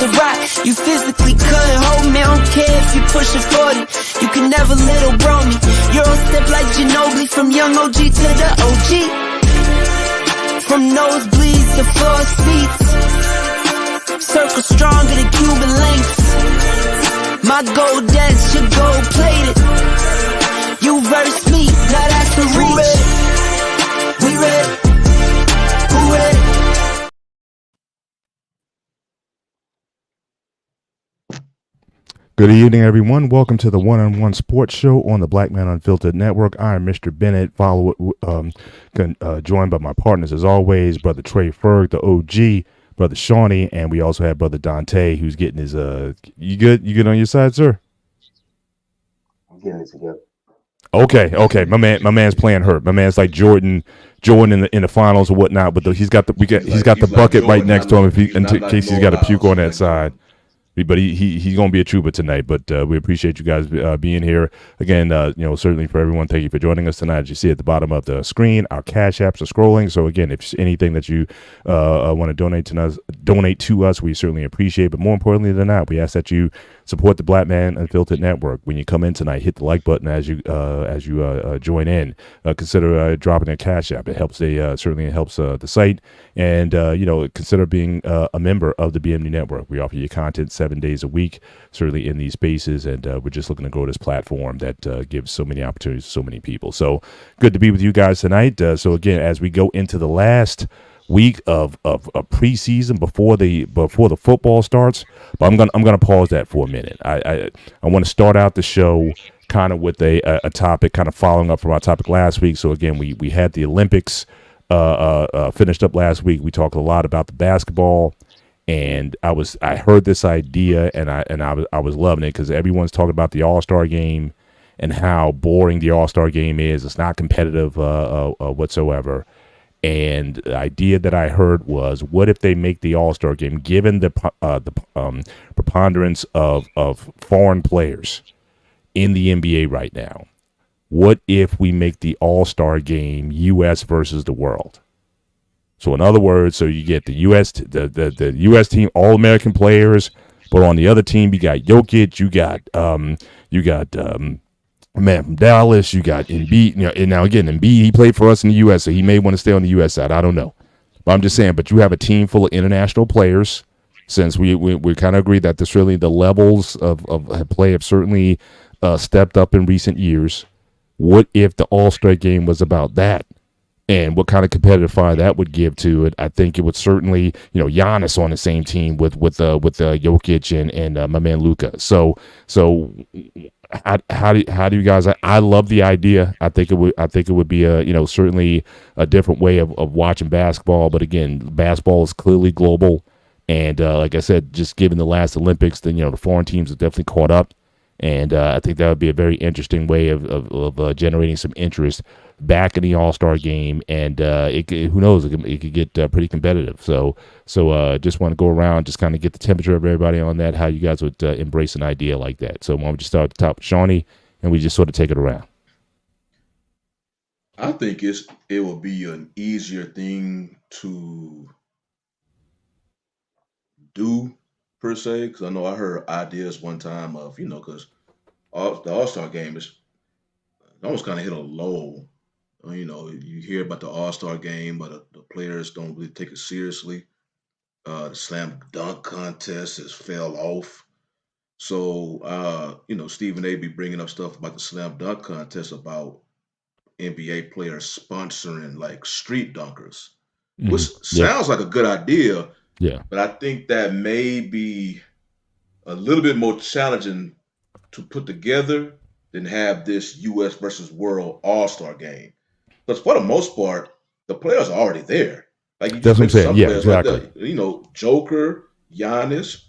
the rock. You physically couldn't hold me, I don't care if you pushing 40. You can never little bro me. Euro step like Ginobili, from young OG to the OG. From nosebleeds to floor seats. Circle stronger than Cuban links. My gold dance, your gold plated. You verse me, now that's the reach. We ready? Who ready? Good evening, everyone. Welcome to the One-on-One Sports Show on the Black Man Unfiltered Network. I am Mr. Bennett, joined by my partners as always, Brother Trey Ferg, the OG, Brother Shawnee, and we also have Brother Dante, who's getting his You good? You good on your side, sir? I'm getting it together. Okay. My man's playing hurt. My man's like Jordan in the finals or whatnot. But he's got the bucket right next to him in case he's got to puke on that side. But he's going to be a trooper tonight. But we appreciate you guys being here again. Certainly for everyone, thank you for joining us tonight. As you see at the bottom of the screen, our cash apps are scrolling. So again, if there's anything that you want to donate to us, we certainly appreciate. But more importantly than that, we ask that you support the Black Man Unfiltered Network. When you come in tonight, hit the like button as you join in. Consider dropping a cash app. It helps. Certainly helps the site. And consider being a member of the BMD Network. We offer you content 7 days a week, certainly in these spaces, and we're just looking to grow this platform that gives so many opportunities to so many people. So good to be with you guys tonight. So again, as we go into the last week of preseason before the football starts, but I'm gonna pause that for a minute. I want to start out the show kind of with a topic, kind of following up from our topic last week. So again, we had the Olympics finished up last week. We talked a lot about the basketball, and I heard this idea, and I was loving it because everyone's talking about the All-Star game and how boring the All-Star game is. It's not competitive whatsoever. And the idea that I heard was, what if they make the All-Star game, given the preponderance of foreign players in the NBA right now? What if we make the All-Star game U.S. versus the world? So in other words, so you get the U.S. the U.S. team, all American players, but on the other team you got Jokic, you got man from Dallas, you got Embiid. And now again, Embiid, he played for us in the U.S., so he may want to stay on the U.S. side. I don't know, but I'm just saying. But you have a team full of international players. Since we kind of agree that this really the levels of play have certainly stepped up in recent years. What if the All-Star game was about that? And what kind of competitive fire that would give to it? I think it would certainly, Giannis on the same team with Jokic and my man Luka. So how do you guys? I love the idea. I think it would be certainly a different way of watching basketball. But again, basketball is clearly global, and like I said, just given the last Olympics, then the foreign teams have definitely caught up. And I think that would be a very interesting way of generating some interest back in the All-Star game. And who knows, it could get pretty competitive. So just want to go around, just kind of get the temperature of everybody on that, how you guys would embrace an idea like that. So why don't we just start at the top with Shawnee, and we just sort of take it around. I think it will be an easier thing to do, per se, because I know I heard ideas one time of, because the All-Star game is almost kind of hit a lull. You hear about the All-Star game, but the players don't really take it seriously. The slam dunk contest has fell off. So, Stephen A. be bringing up stuff about the slam dunk contest about NBA players sponsoring like street dunkers, which sounds like a good idea. Yeah. But I think that may be a little bit more challenging to put together than have this U.S. versus World All-Star game. Because for the most part, the players are already there. Like you That's what I'm saying. Yeah, exactly. Like Joker, Giannis,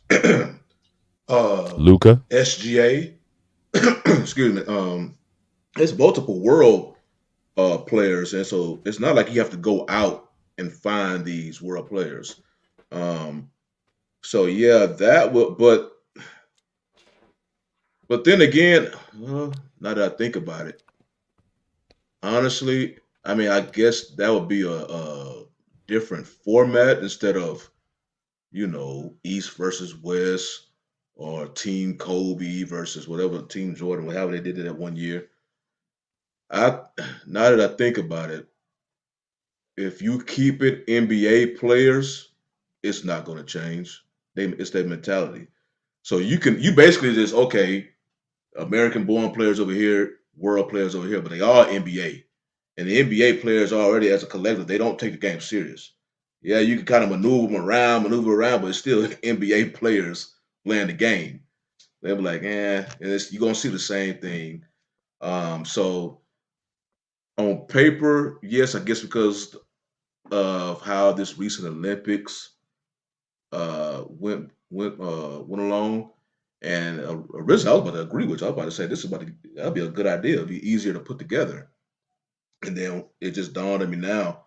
Luka, SGA. Excuse me. It's multiple world players, and so it's not like you have to go out and find these world players. So yeah, that will. But then again, now that I think about it, honestly, I mean, I guess that would be a different format instead of East versus West or Team Kobe versus whatever Team Jordan, whatever they did it that one year. Now that I think about it, if you keep it NBA players, it's not going to change. It's their mentality. So you basically just American born players over here, world players over here, but they are NBA. And the NBA players already as a collective, they don't take the game serious. Yeah, you can kind of maneuver around, but it's still NBA players playing the game. They'll be like, you're gonna see the same thing. So on paper, yes, I guess because of how this recent Olympics went along. And originally, I was about to agree with you. I was about to say that'd be a good idea. It'd be easier to put together. And then it just dawned on me now: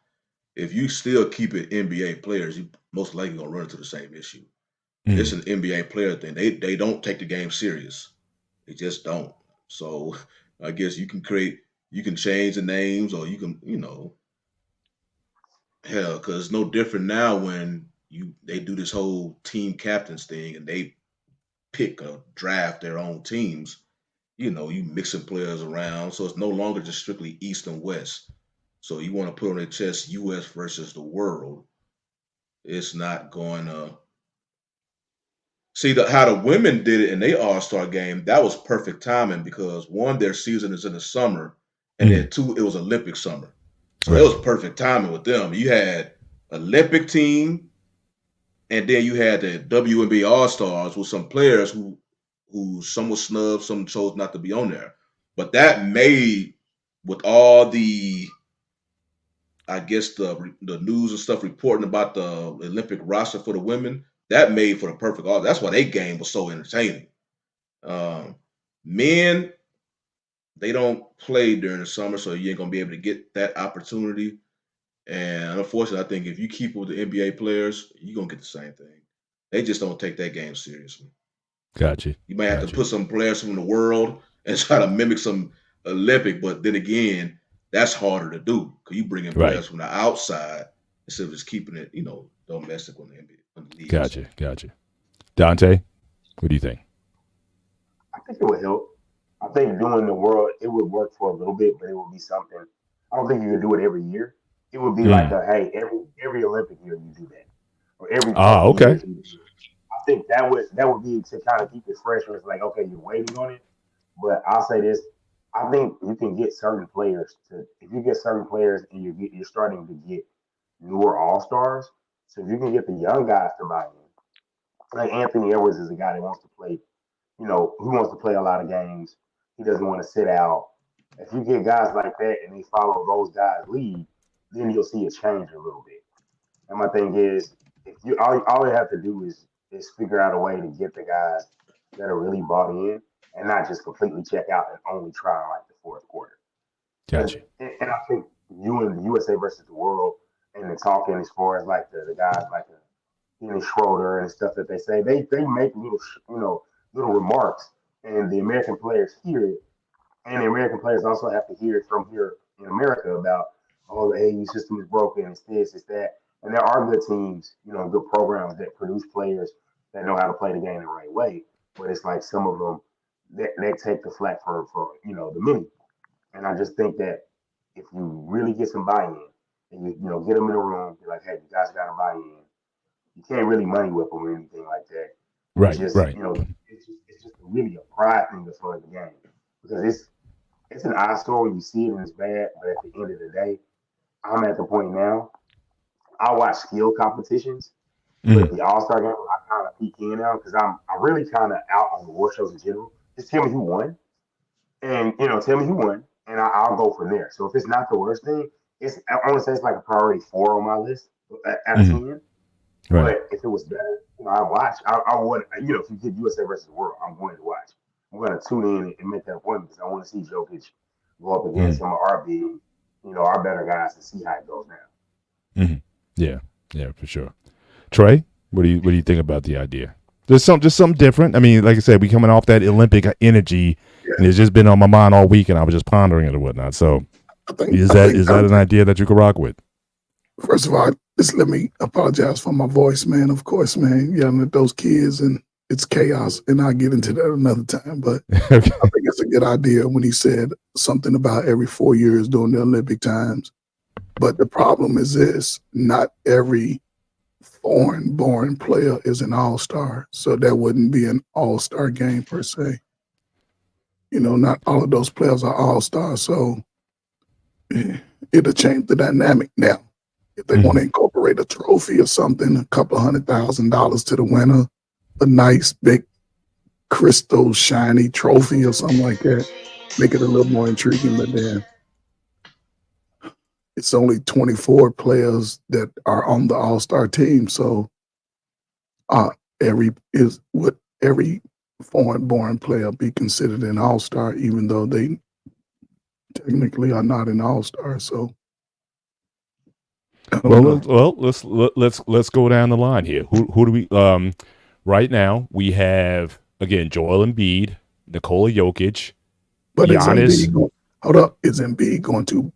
if you still keep it NBA players, you most likely gonna run into the same issue. It's an NBA player thing. They don't take the game serious. They just don't. So I guess you can change the names, or you can, hell, because it's no different now when they do this whole team captains thing and they pick or draft their own teams. You mixing players around, so it's no longer just strictly East and West. So you want to put on their chest U.S. versus the world. It's not going to see how the women did it in their All-Star game. That was perfect timing because one, their season is in the summer, and then two, it was Olympic summer. So it was perfect timing with them. You had Olympic team, and then you had the WNBA All-Stars with some players who some were snubbed, some chose not to be on there. But that made, with all the, I guess, the news and stuff reporting about the Olympic roster for the women, that made for the perfect all. That's why their game was so entertaining. Men, they don't play during the summer, so you ain't going to be able to get that opportunity. And unfortunately, I think if you keep with the NBA players, you're going to get the same thing. They just don't take that game seriously. Gotcha. You might have to put some players from the world and try to mimic some Olympic, but then again, that's harder to do because you bring in players from the outside instead of just keeping it, domestic on the NBA. On the league. Gotcha. Dante, what do you think? I think it would help. I think doing the world, it would work for a little bit, but it would be something. I don't think you could do it every year. It would be like every Olympic year you do that, or every. Okay. I think that would be to kind of keep it fresh. Where it's like, okay, you're waiting on it. But I'll say this: I think you can get certain players if you get certain players and you're starting to get newer all-stars. So if you can get the young guys to buy in, like Anthony Edwards is a guy that wants to play. He wants to play a lot of games. He doesn't want to sit out. If you get guys like that and they follow those guys' lead, then you'll see it change a little bit. And my thing is, if you all you have to do is figure out a way to get the guys that are really bought in and not just completely check out and only try like the fourth quarter. Gotcha. And I think you and the USA versus the world and the talking as far as like the guys like Dennis Schroeder and stuff that they say, they make little remarks, and the American players hear it, and the American players also have to hear it from here in America about, oh, the AAU system is broken, it's this, it's that. And there are good teams, good programs that produce players that know how to play the game the right way. But it's like some of them they take the flack for the many. And I just think that if you really get some buy-in and you get them in a room, be like, hey, you guys got to buy in. You can't really money whip them or anything like that. Right. It's just, right. It's just really a pride thing to fun the game because it's an eyesore when you see it and it's bad. But at the end of the day, I'm at the point now. I watch skill competitions, but the All-Star game, I kind of peek in now because I'm really kind of out on the war shows in general. Just tell me who won, and and I'll go from there. So if it's not the worst thing, I want to say it's like a priority 4 on my list out of 10. Right. But if it was better, I watch. I would, if you get USA versus the world, I'm going to watch. I'm going to tune in and make that appointment because I want to see Jokic go up against some of our big, our better guys and see how it goes now. Yeah, for sure. Trey, what do you think about the idea? Just something different. I mean, like I said, we coming off that Olympic energy, and it's just been on my mind all week, and I was just pondering it and whatnot. So, is that an idea that you could rock with? First of all, Just let me apologize for my voice, man. Of course, man, yelling at those kids and it's chaos, and I'll get into that another time. But Okay. I think it's a good idea when he said something about every 4 years during the Olympic times. But the problem is this: not every foreign-born player is an all-star, so that wouldn't be an all-star game per se. Not all of those players are all-stars, so it'll change the dynamic now. If they want to incorporate a trophy or something, a couple of $100,000 to the winner, a nice big crystal shiny trophy or something like that, make it a little more intriguing. But then it's only 24 players that are on the All-Star team, so would every foreign-born player be considered an All-Star, even though they technically are not an All-Star? So, I don't know. Let's go down the line here. Who do we right now? We have again Joel Embiid, Nikola Jokic, But Giannis. Is Embiid going to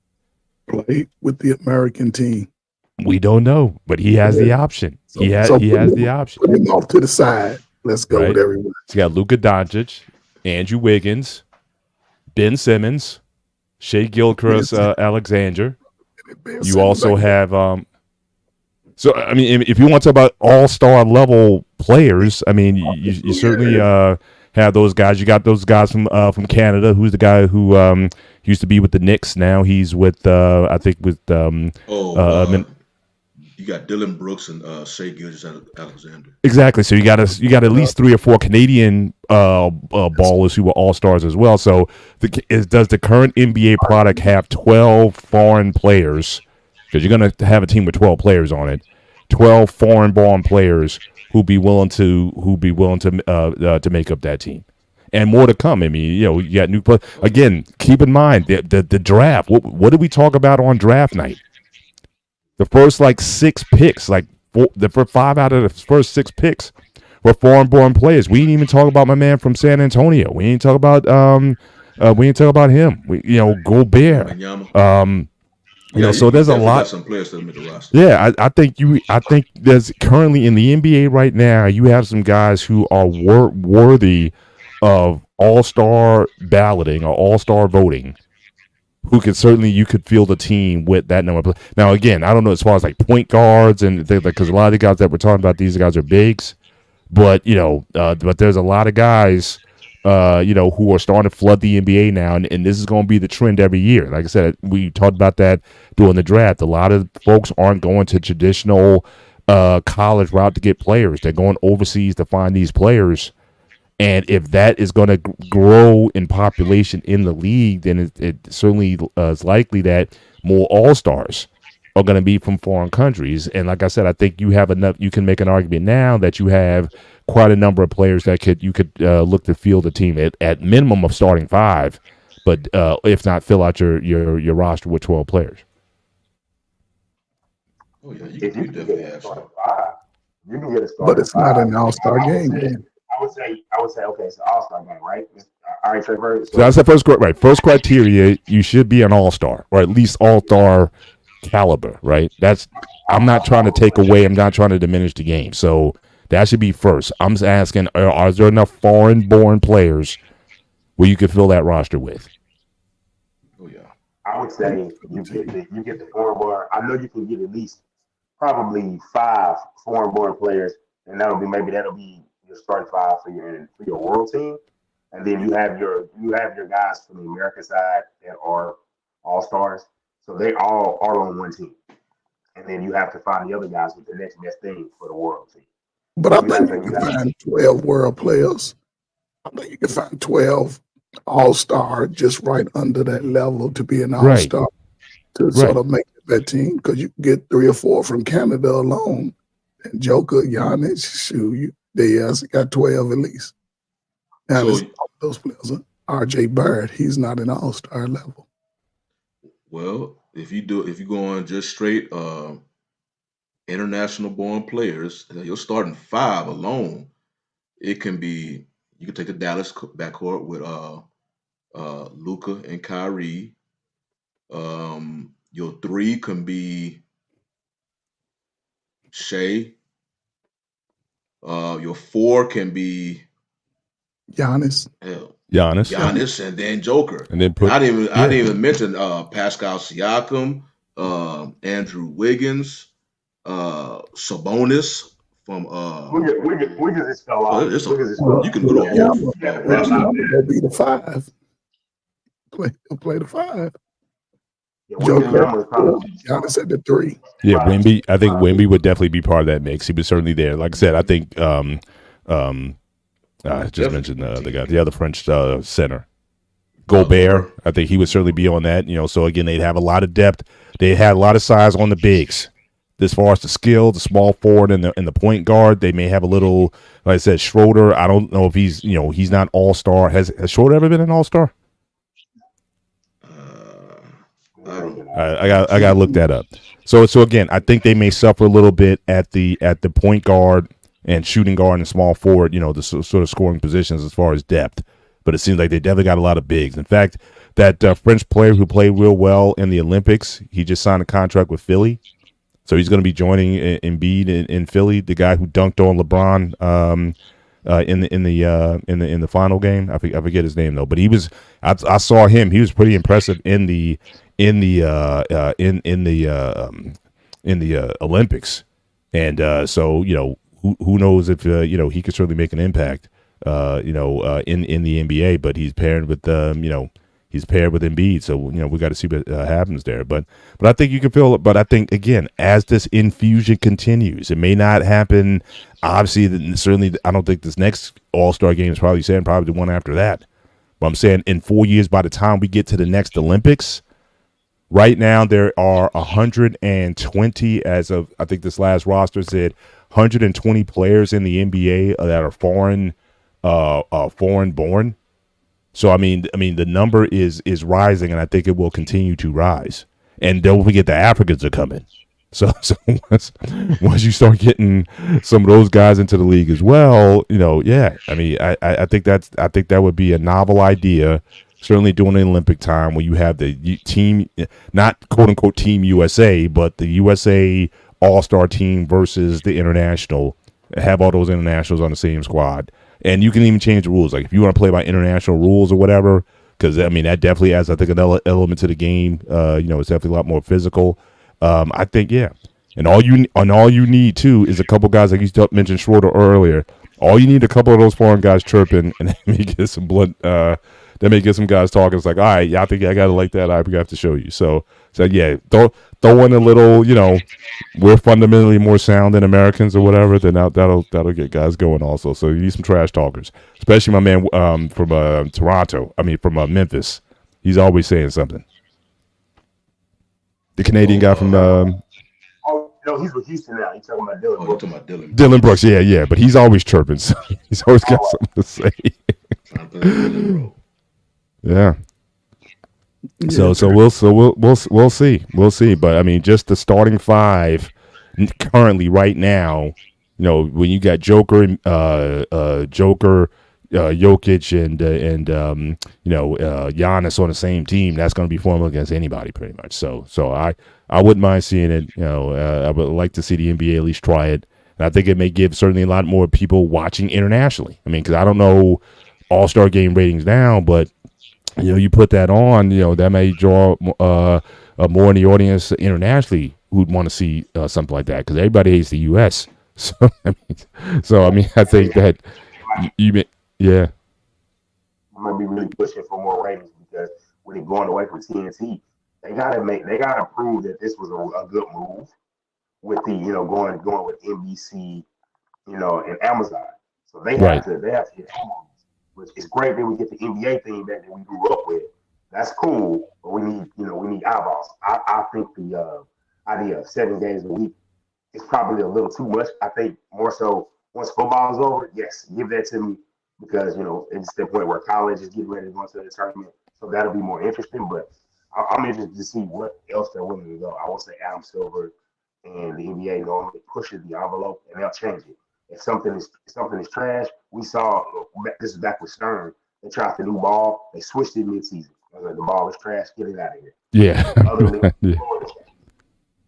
play with the American team? We don't know, but he has the option. He has the option. Put him off to the side. Let's go Right. with everyone. So you got Luka Doncic, Andrew Wiggins, Ben Simmons, Shea Gilchrist, Alexander. You also have so I mean, if you want to talk about all-star level players, I mean, you certainly have those guys. You got those guys from Canada. Who's the guy who used to be with the Knicks? Now he's with I think with you got Dylan Brooks and Shea Gilgeous Alexander. Exactly. So you got at least 3 or 4 Canadian ballers who were all stars as well. So does the current NBA product have 12 foreign players? Because you're going to have a team with 12 players on it. 12 foreign-born players who be willing to make up that team, and more to come. I mean, you got new players. Again, keep in mind the draft. What did we talk about on draft night? The first 6 picks, the first 5 out of the first 6 picks were foreign-born players. We didn't even talk about my man from San Antonio. We didn't talk about him. Gobert. So there's a lot. Some players that make the roster. Yeah, I think there's currently in the NBA right now. You have some guys who are worthy of all-star balloting or all-star voting. Who could you could field a team with that number of players. Now, again, I don't know as far as point guards and things because a lot of the guys that we're talking about, these guys are bigs, but but there's a lot of guys, who are starting to flood the NBA now, and this is going to be the trend every year. Like I said, we talked about that during the draft. A lot of folks aren't going to traditional college route to get players. They're going overseas to find these players. And if that is going to grow in population in the league, then it certainly is likely that more all-stars are going to be from foreign countries. And like I said, I think you have enough. You can make an argument now that you have quite a number of players that you could look to field a team at minimum of starting 5, but if not, fill out your roster with 12 players. Oh yeah, you definitely have some. You can get a start. But it's not an all-star game. I would say, okay, it's an all-star game, right? All right, Trevor. So that's the first right. First criteria, you should be an all-star or at least all-star caliber, right? I'm not trying to take away. I'm not trying to diminish the game. So that should be first. I'm just asking, are there enough foreign-born players where you could fill that roster with? Oh yeah. I would say you get the foreign-born. I know you can get at least probably 5 foreign-born players, and that'll be your starting 5 for your world team, and then you have your guys from the American side that are all stars, so they all are on one team, and then you have to find the other guys with the next best thing for the world team. But I think you can find 12 world players. I think you can find 12 all-star just right under that level to be an all-star to sort of make that team, because you can get 3 or 4 from Canada alone, and Joker, Giannis, Diaz got 12 at least. Now, those players are RJ Barrett. He's not an all-star level. Well, if you go on just straight international born players, you're starting 5 alone. It can be, you can take the Dallas backcourt with Luka and Kyrie. Your 3 can be Shea. Your 4 can be Giannis. hell, Giannis, Giannis, and then Joker. and then And put I didn't even mention Pascal Siakam, Andrew Wiggins, Sabonis from Wiggins just fell so off. it's a Wiggins just fell you off. can go to a whole Yeah, roster. Will be the 5. Play the 5. Yeah, Joker. Wiggins was probably Giannis at the 3. yeah, Right. Wemby. I think Wemby would definitely be part of that mix. He was certainly there. Like I said, I think I just mentioned the other French center, Gobert. I think he would certainly be on that. So again, they'd have a lot of depth. They had a lot of size on the bigs. As far as the skill, the small forward and the point guard, they may have a little. Like I said, Schroeder. I don't know if he's he's not all star. Has Schroeder ever been an all star? I got to look that up. So again, I think they may suffer a little bit at the point guard and shooting guard and small forward, the sort of scoring positions as far as depth. But it seems like they definitely got a lot of bigs. In fact, that French player who played real well in the Olympics, he just signed a contract with Philly. So he's going to be joining Embiid in Philly, the guy who dunked on LeBron in the final game. I forget his name though, but I saw him. He was pretty impressive in the Olympics, and so who knows if he could certainly make an impact in the NBA, but he's paired with he's paired with Embiid, so we got to see what happens there. But I think you can feel it. But I think again, as this infusion continues, it may not happen. Obviously, certainly, I don't think this next All-Star game is probably the one after that. But I'm saying in 4 years, by the time we get to the next Olympics, right now there are 120 as of I think this last roster said 120 players in the NBA that are foreign born. So I mean the number is rising, and I think it will continue to rise. And don't forget the Africans are coming. So once you start getting some of those guys into the league as well, yeah. I mean, I think that would be a novel idea. Certainly during the Olympic time when you have the team, not quote unquote Team USA, but the USA All-Star team versus the international. Have all those internationals on the same squad. And you can even change the rules. Like if you want to play by international rules or whatever, because I mean that definitely adds, I think, another element to the game. It's definitely a lot more physical. I think, yeah. And all you need too is a couple guys like you mentioned Schroeder earlier. All you need a couple of those foreign guys chirping, and they may get some blood. They may get some guys talking. It's like, all right, yeah, I think I got to like that. I have to show you. So yeah, throw in a little. We're fundamentally more sound than Americans or whatever. Then that'll get guys going also. So you need some trash talkers, especially my man from Toronto. I mean, from Memphis. He's always saying something. The Canadian guy from. Oh no, he's with Houston now. He's talking about Dylan. Oh, you're talking about Dylan. Dylan Brooks, yeah, but he's always chirping. So he's always got something to say. Trying to play Dylan, bro. Yeah. So we'll see. But I mean, just the starting 5 currently right now. When you got Joker, Jokic, and Giannis on the same team, that's going to be formidable against anybody, pretty much. So I wouldn't mind seeing it. I would like to see the NBA at least try it, and I think it may give certainly a lot more people watching internationally. I mean, because I don't know All-Star game ratings now, but you put that on, that may draw more in the audience internationally who'd want to see something like that, because everybody hates the U.S. So I mean, I think that yeah. I'm gonna be really pushing for more ratings because when they're going away from TNT, they gotta prove that this was a good move with the going with NBC, and Amazon. So they have to get. Which is great that we get the NBA thing that we grew up with. That's cool, but we need eyeballs. I think the idea of 7 games a week is probably a little too much. I think more so once football is over, yes, give that to me because it's the point where college is getting ready to go into the tournament, so that'll be more interesting. But I'm interested to see what else they're willing to go. I will say Adam Silver and the NBA normally pushes the envelope, and they'll change it. If something is trash, we saw this is back with Stern. They tried the new ball. They switched it mid-season. I was like, the ball is trash. Get it out of here. Yeah. Other than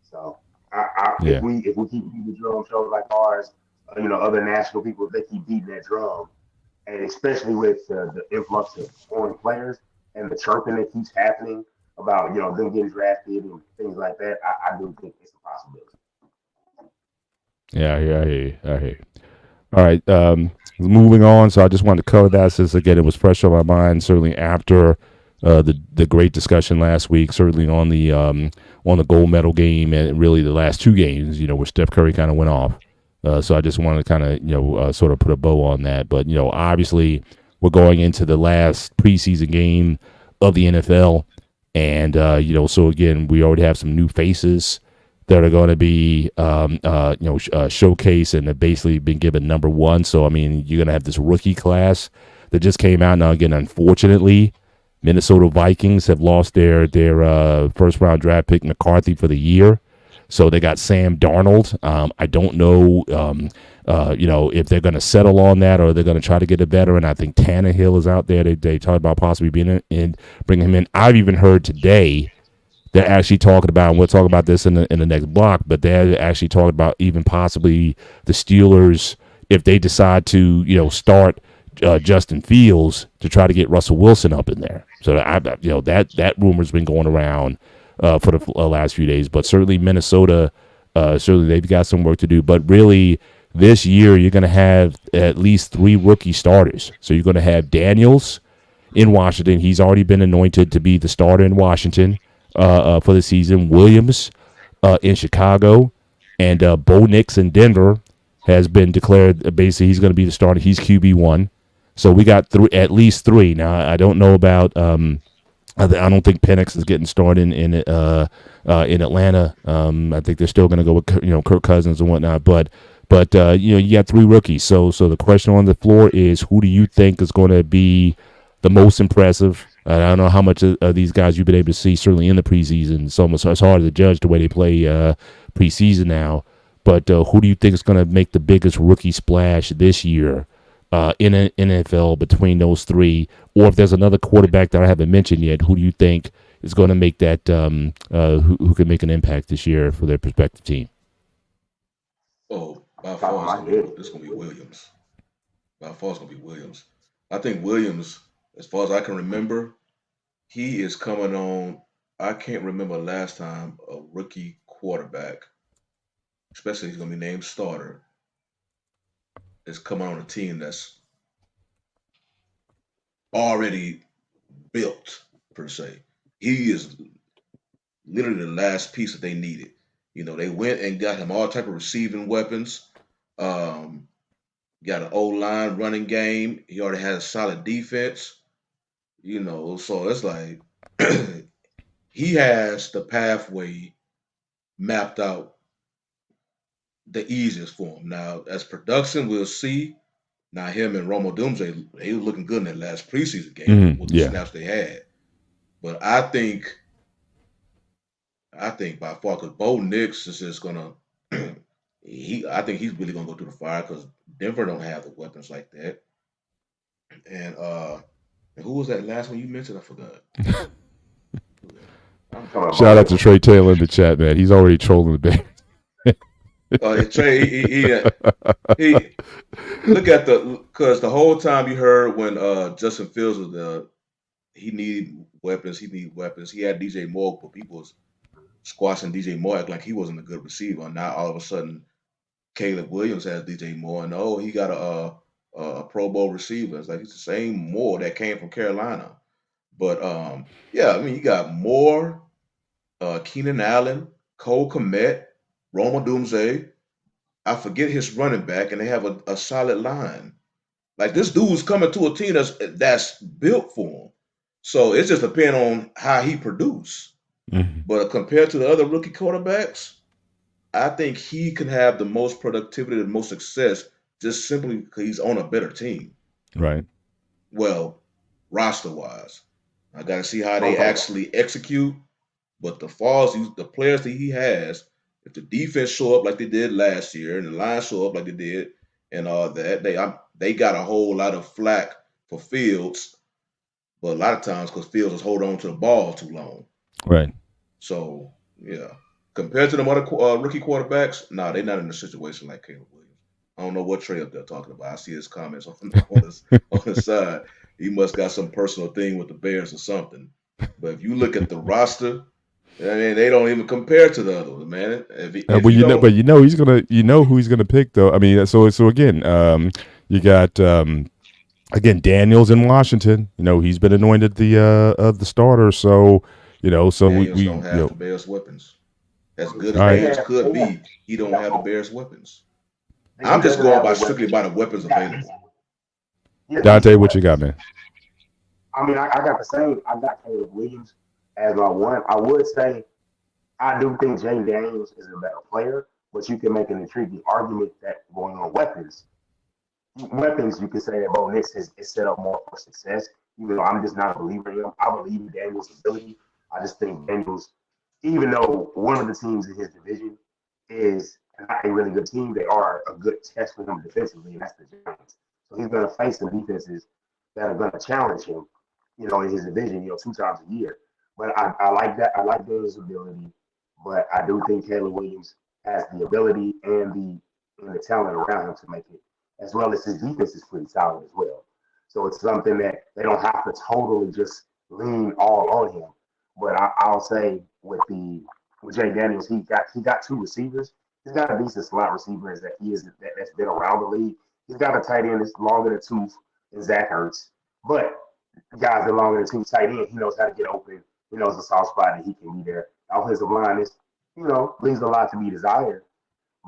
so I Yeah. if we keep beating the drum shows like ours, other national people, if they keep beating that drum, and especially with the influx of foreign players and the chirping that keeps happening about them getting drafted and things like that, I do think it's a possibility. Yeah, I hear you. I hear you. All right. Moving on. So I just wanted to cover that since again it was fresh on my mind. Certainly after the great discussion last week. Certainly on the gold medal game and really the last two games. Where Steph Curry kind of went off. So I just wanted to kind of sort of put a bow on that. But obviously we're going into the last preseason game of the NFL, and so again we already have some new faces that are going to be, showcased and have basically been given number one. So, I mean, you're going to have this rookie class that just came out. Now, again, unfortunately, Minnesota Vikings have lost their first-round draft pick, McCarthy, for the year. So they got Sam Darnold. I don't know, if they're going to settle on that or they're going to try to get a veteran. I think Tannehill is out there. They talked about possibly bringing him in. I've even heard today they're actually talking about, and we'll talk about this in the next block, but they're actually talking about even possibly the Steelers, if they decide to, start Justin Fields to try to get Russell Wilson up in there. So that rumor's been going around for the last few days. But certainly Minnesota, certainly they've got some work to do. But really, this year you're going to have at least 3 rookie starters. So you're going to have Daniels in Washington. He's already been anointed to be the starter in Washington for the season. Williams in Chicago, and Bo Nix in Denver has been declared. Basically, he's going to be the starter. He's QB1. So we got at least 3. Now I don't know about. I don't think Penix is getting started in Atlanta. I think they're still going to go with Kirk Cousins and whatnot. But you got 3 rookies. So the question on the floor is, who do you think is going to be the most impressive? I don't know how much of these guys you've been able to see, certainly in the preseason. It's hard to judge the way they play preseason now. But who do you think is going to make the biggest rookie splash this year in an NFL between those 3? Or if there's another quarterback that I haven't mentioned yet, who do you think is going to make that, who can make an impact this year for their prospective team? Oh, by far, it's going to be Williams. By far, it's going to be Williams. I think Williams, as far as I can remember, he is coming on. I can't remember last time a rookie quarterback, especially he's going to be named starter, is coming on a team that's already built, per se. He is literally the last piece that they needed. They went and got him all type of receiving weapons. Got an O-line running game. He already has a solid defense. So it's like he has the pathway mapped out the easiest for him. Now, as production, we'll see. Now, him and Rome Odunze, they were looking good in that last preseason game with the snaps they had. But I think by far, because Bo Nix is just gonna, I think he's really gonna go through the fire because Denver don't have the weapons like that. And who was that last one you mentioned? I forgot. Shout out to Trey Taylor in the chat, man. He's already trolling the band. Trey, he look at because the whole time you heard when Justin Fields was he needed weapons. He had DJ Moore, but people was squashing DJ Moore, acting like he wasn't a good receiver. Now all of a sudden, Caleb Williams has DJ Moore, and he got a Pro Bowl receiver. It's like it's the same Moore that came from Carolina. But you got Moore, Keenan Allen, Cole Kmet, Rome Odunze. I forget his running back, and they have a solid line. Like this dude's coming to a team that's built for him. So it just depends on how he produce. Mm-hmm. But compared to the other rookie quarterbacks, I think he can have the most productivity, the most success, just simply because he's on a better team. Right. Well, roster-wise, I got to see how they actually execute. But the players that he has, if the defense show up like they did last year, and the line show up like they did, and all that, they got a whole lot of flack for Fields. But a lot of times, because Fields is holding on to the ball too long. Right. So, yeah. compared to them other rookie quarterbacks, they're not in a situation like Caleb Williams. I don't know what Trey up there talking about. I see his comments on the side. He must got some personal thing with the Bears or something. But if you look at the roster, I mean, they don't even compare to the other ones, man. He's gonna, who he's gonna pick though. I mean, so again, you got again Daniels in Washington. He's been anointed the starter. So Daniels don't have the Bears' weapons. As good as Daniels could be, he don't have the Bears' weapons. I'm just going strictly by the weapons available. Dante, what you got, man? I mean, I got the same. I got Caleb Williams as my one. I would say I do think Jay Daniels is a better player, but you can make an intriguing argument that going on weapons, you can say that Bo Nix is set up more for success. Even though I'm just not a believer in him, I believe in Daniels' ability. I just think Daniels, even though one of the teams in his division is not a really good team, they are a good test for him defensively, and that's the Giants. So he's going to face some defenses that are going to challenge him, in his division, 2 times a year. But I like that. I like Daniels' ability, but I do think Caleb Williams has the ability and the talent around him to make it, as well as his defense is pretty solid as well. So it's something that they don't have to totally just lean all on him. But I'll say with Jay Daniels, he got 2 receivers. He's got a decent slot receiver that's been around the league. He's got a tight end that's longer than tooth in Zach Ertz. But guys that longer than tooth tight end, he knows how to get open. He knows the soft spot and he can be there. Offensive line is, leaves a lot to be desired.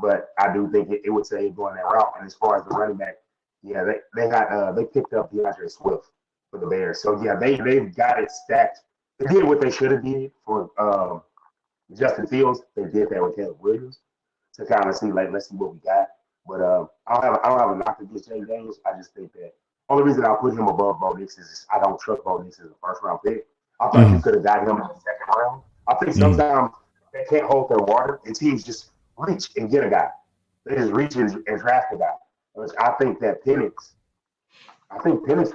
But I do think it would say going that route. And as far as the running back, yeah, they picked up DeAndre Swift for the Bears. So yeah, they've got it stacked. They did what they should have did for Justin Fields. They did that with Caleb Williams to kind of see, let's see what we got. But I don't have a knock against Jay Daniels. I just think that only reason I put him above Bo Nix is I don't trust Bo Nix as a first-round pick. I thought you could have got him in the second round. I think sometimes they can't hold their water, and teams just reach and get a guy. They just reach and draft a guy. Which I think that Penix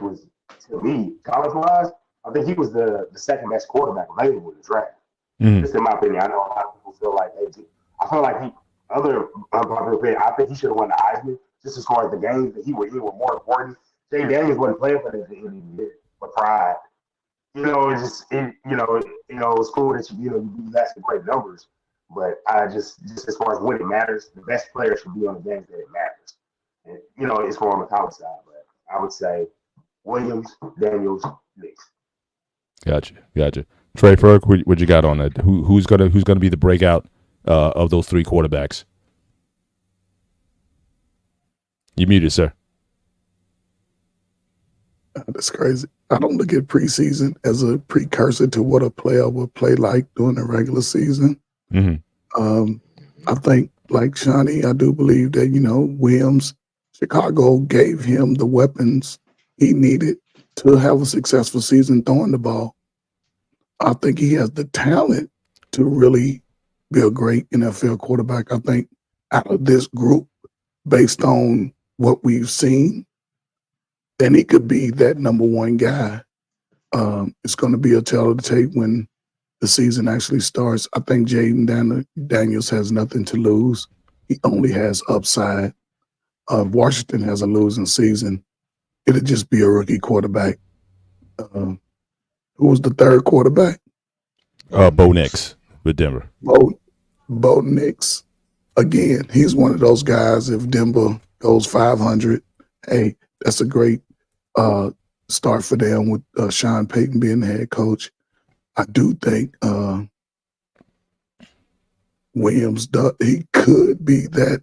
was, to me, college-wise, I think he was the second-best quarterback available in the draft. Just in my opinion. I know a lot of people feel like I feel like other unpopular opinion, I think he should have won the Heisman, just as far as the games that he were in were more important. Jay Daniels wasn't playing for that but pride. It's just it's cool that you have some great numbers, but I just as far as when it matters, the best player should be on the games that it matters. And it's more on the college side, but I would say Williams, Daniels, Nix. Gotcha. Trey Ferg, what you got on that? Who's gonna be the breakout of those 3 quarterbacks? You muted, sir. That's crazy. I don't look at preseason as a precursor to what a player would play like during the regular season. I think, like Shawnee, I do believe that, Williams, Chicago gave him the weapons he needed to have a successful season throwing the ball. I think he has the talent to really be a great NFL quarterback. I think out of this group, based on what we've seen, then he could be that number 1 guy. It's going to be a tale of the tape when the season actually starts. I think Jaden Daniels has nothing to lose. He only has upside. Washington has a losing season. It'll just be a rookie quarterback. Who was the 3rd quarterback? Bo Nix with Denver. Bo Nix. Again, he's one of those guys, if Denver goes 500, hey, that's a great start for them with Sean Payton being the head coach. I do think Williams, he could be that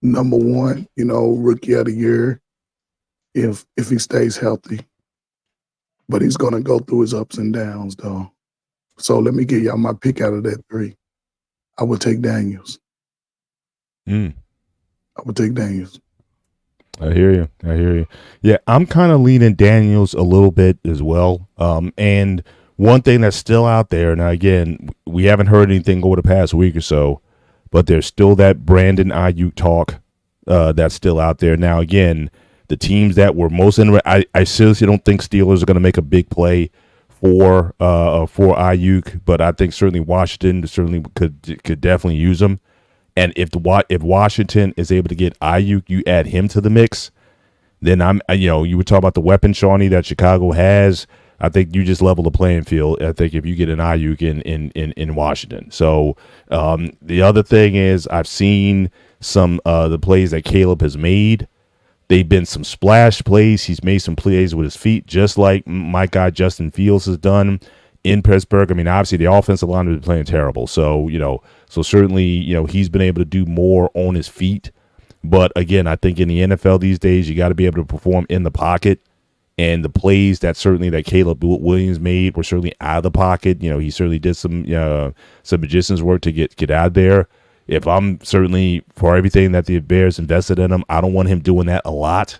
number 1, rookie of the year if he stays healthy. But he's going to go through his ups and downs, though. So let me give y'all my pick out of that 3. I would take Daniels. I would take Daniels. I hear you. Yeah, I'm kind of leaning Daniels a little bit as well. And one thing that's still out there, now again, we haven't heard anything over the past week or so, but there's still that Brandon Ayuk talk that's still out there. Now, again, the teams that were most I seriously don't think Steelers are going to make a big play for Ayuk, but I think certainly Washington certainly could definitely use him. And if Washington is able to get Ayuk, you add him to the mix, then you were talking about the weapon, Shawnee, that Chicago has. I think you just level the playing field. I think if you get an Ayuk in Washington. So the other thing is I've seen some the plays that Caleb has made. They've been some splash plays. He's made some plays with his feet, just like my guy Justin Fields has done in Pittsburgh. I mean, obviously the offensive line has been playing terrible. So, so certainly, he's been able to do more on his feet. But again, I think in the NFL these days, you got to be able to perform in the pocket. And the plays that Caleb Williams made were certainly out of the pocket. He certainly did some magician's work to get out there. If I'm certainly for everything that the Bears invested in him, I don't want him doing that a lot.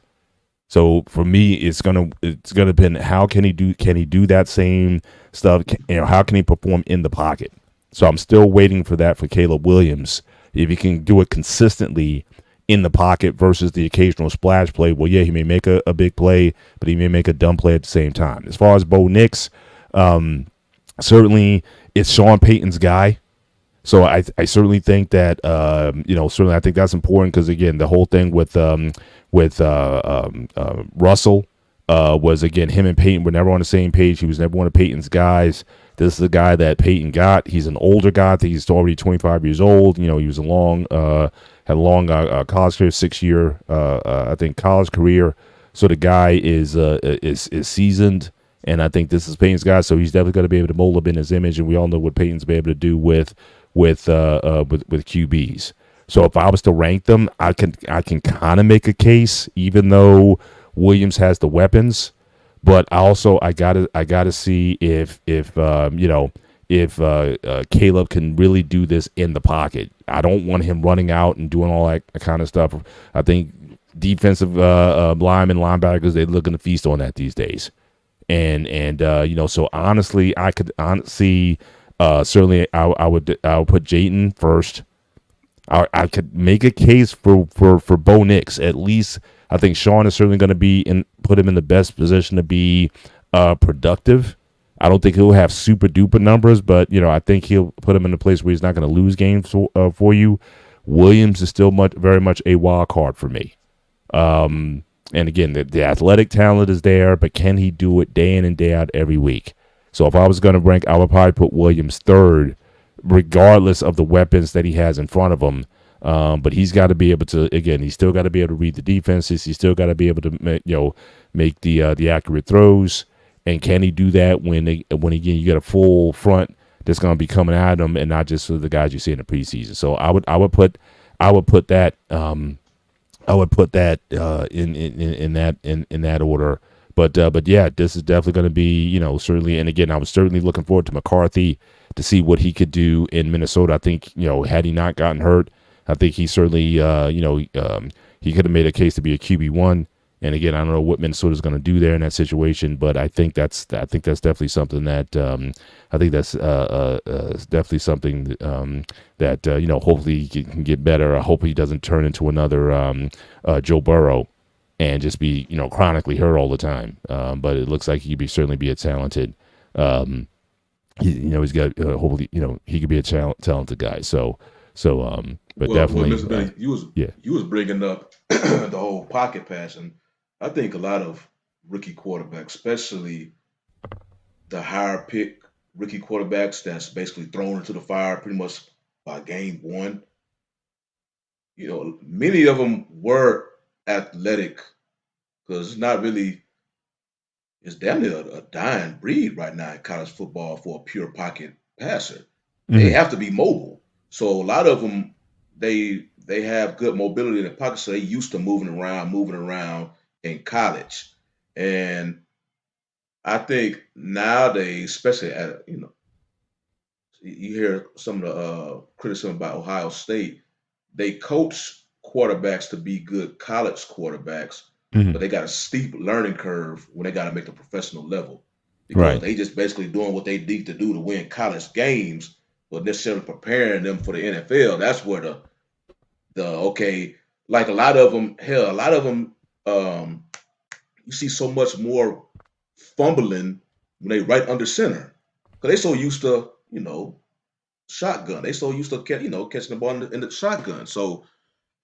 So for me, it's gonna depend. How can he do that same stuff? How can he perform in the pocket? So I'm still waiting for that for Caleb Williams. If he can do it consistently in the pocket versus the occasional splash play, well, yeah, he may make a big play, but he may make a dumb play at the same time. As far as Bo Nix, certainly it's Sean Payton's guy. So I certainly think that certainly I think that's important because again the whole thing with Russell was again him and Payton were never on the same page. He was never one of Payton's guys. This is the guy that Payton got. He's an older guy. I think he's already 25 years old. He was had a long college career, 6-year I think college career. So the guy is seasoned. And I think this is Payton's guy, so he's definitely going to be able to mold up in his image. And we all know what Payton's been able to do with QBs. So if I was to rank them, I can kind of make a case, even though Williams has the weapons. But also I gotta see if Caleb can really do this in the pocket. I don't want him running out and doing all that kind of stuff. I think defensive linebackers, they're looking to feast on that these days. And so honestly, I could honestly certainly I would put Jayton first. I could make a case for Bo Nix. At least I think Sean is certainly going to put him in the best position to be productive. I don't think he'll have super duper numbers, but I think he'll put him in a place where he's not going to lose games for you. Williams is still very much a wild card for me. And again, the athletic talent is there, but can he do it day in and day out every week? So if I was going to rank, I would probably put Williams third, regardless of the weapons that he has in front of him. But he's got to be able to, again, he's still got to be able to read the defenses. He's still got to be able to, make the accurate throws. And can he do that when again you get a full front that's going to be coming at him, and not just for the guys you see in the preseason? So I would put that. I would put that in that order, but yeah, this is definitely going to be certainly. And again, I was certainly looking forward to McCarthy to see what he could do in Minnesota. I think had he not gotten hurt, I think he certainly he could have made a case to be a QB1. And again, I don't know what Minnesota's going to do there in that situation, but I think that's definitely something that definitely something that hopefully he can get better. I hope he doesn't turn into another Joe Burrow and just be chronically hurt all the time. But it looks like he could certainly be a talented. He's got hopefully he could be a talented guy. But definitely, Mr. Benny, you was bringing up the whole pocket passing. I think a lot of rookie quarterbacks, especially the higher pick rookie quarterbacks that's basically thrown into the fire pretty much by game one, many of them were athletic because it's damn near a dying breed right now in college football for a pure pocket passer. Mm-hmm. They have to be mobile. So a lot of them, they have good mobility in the pocket, so they're used to moving around in college. And I think nowadays, especially you hear some of the criticism about Ohio State, they coach quarterbacks to be good college quarterbacks, mm-hmm. but they got a steep learning curve when they got to make the professional level. Because they just basically doing what they need to do to win college games, but necessarily preparing them for the NFL. That's where like a lot of them, you see so much more fumbling when they right under center. Because they so used to, shotgun. They so used to, catching the ball in the shotgun. So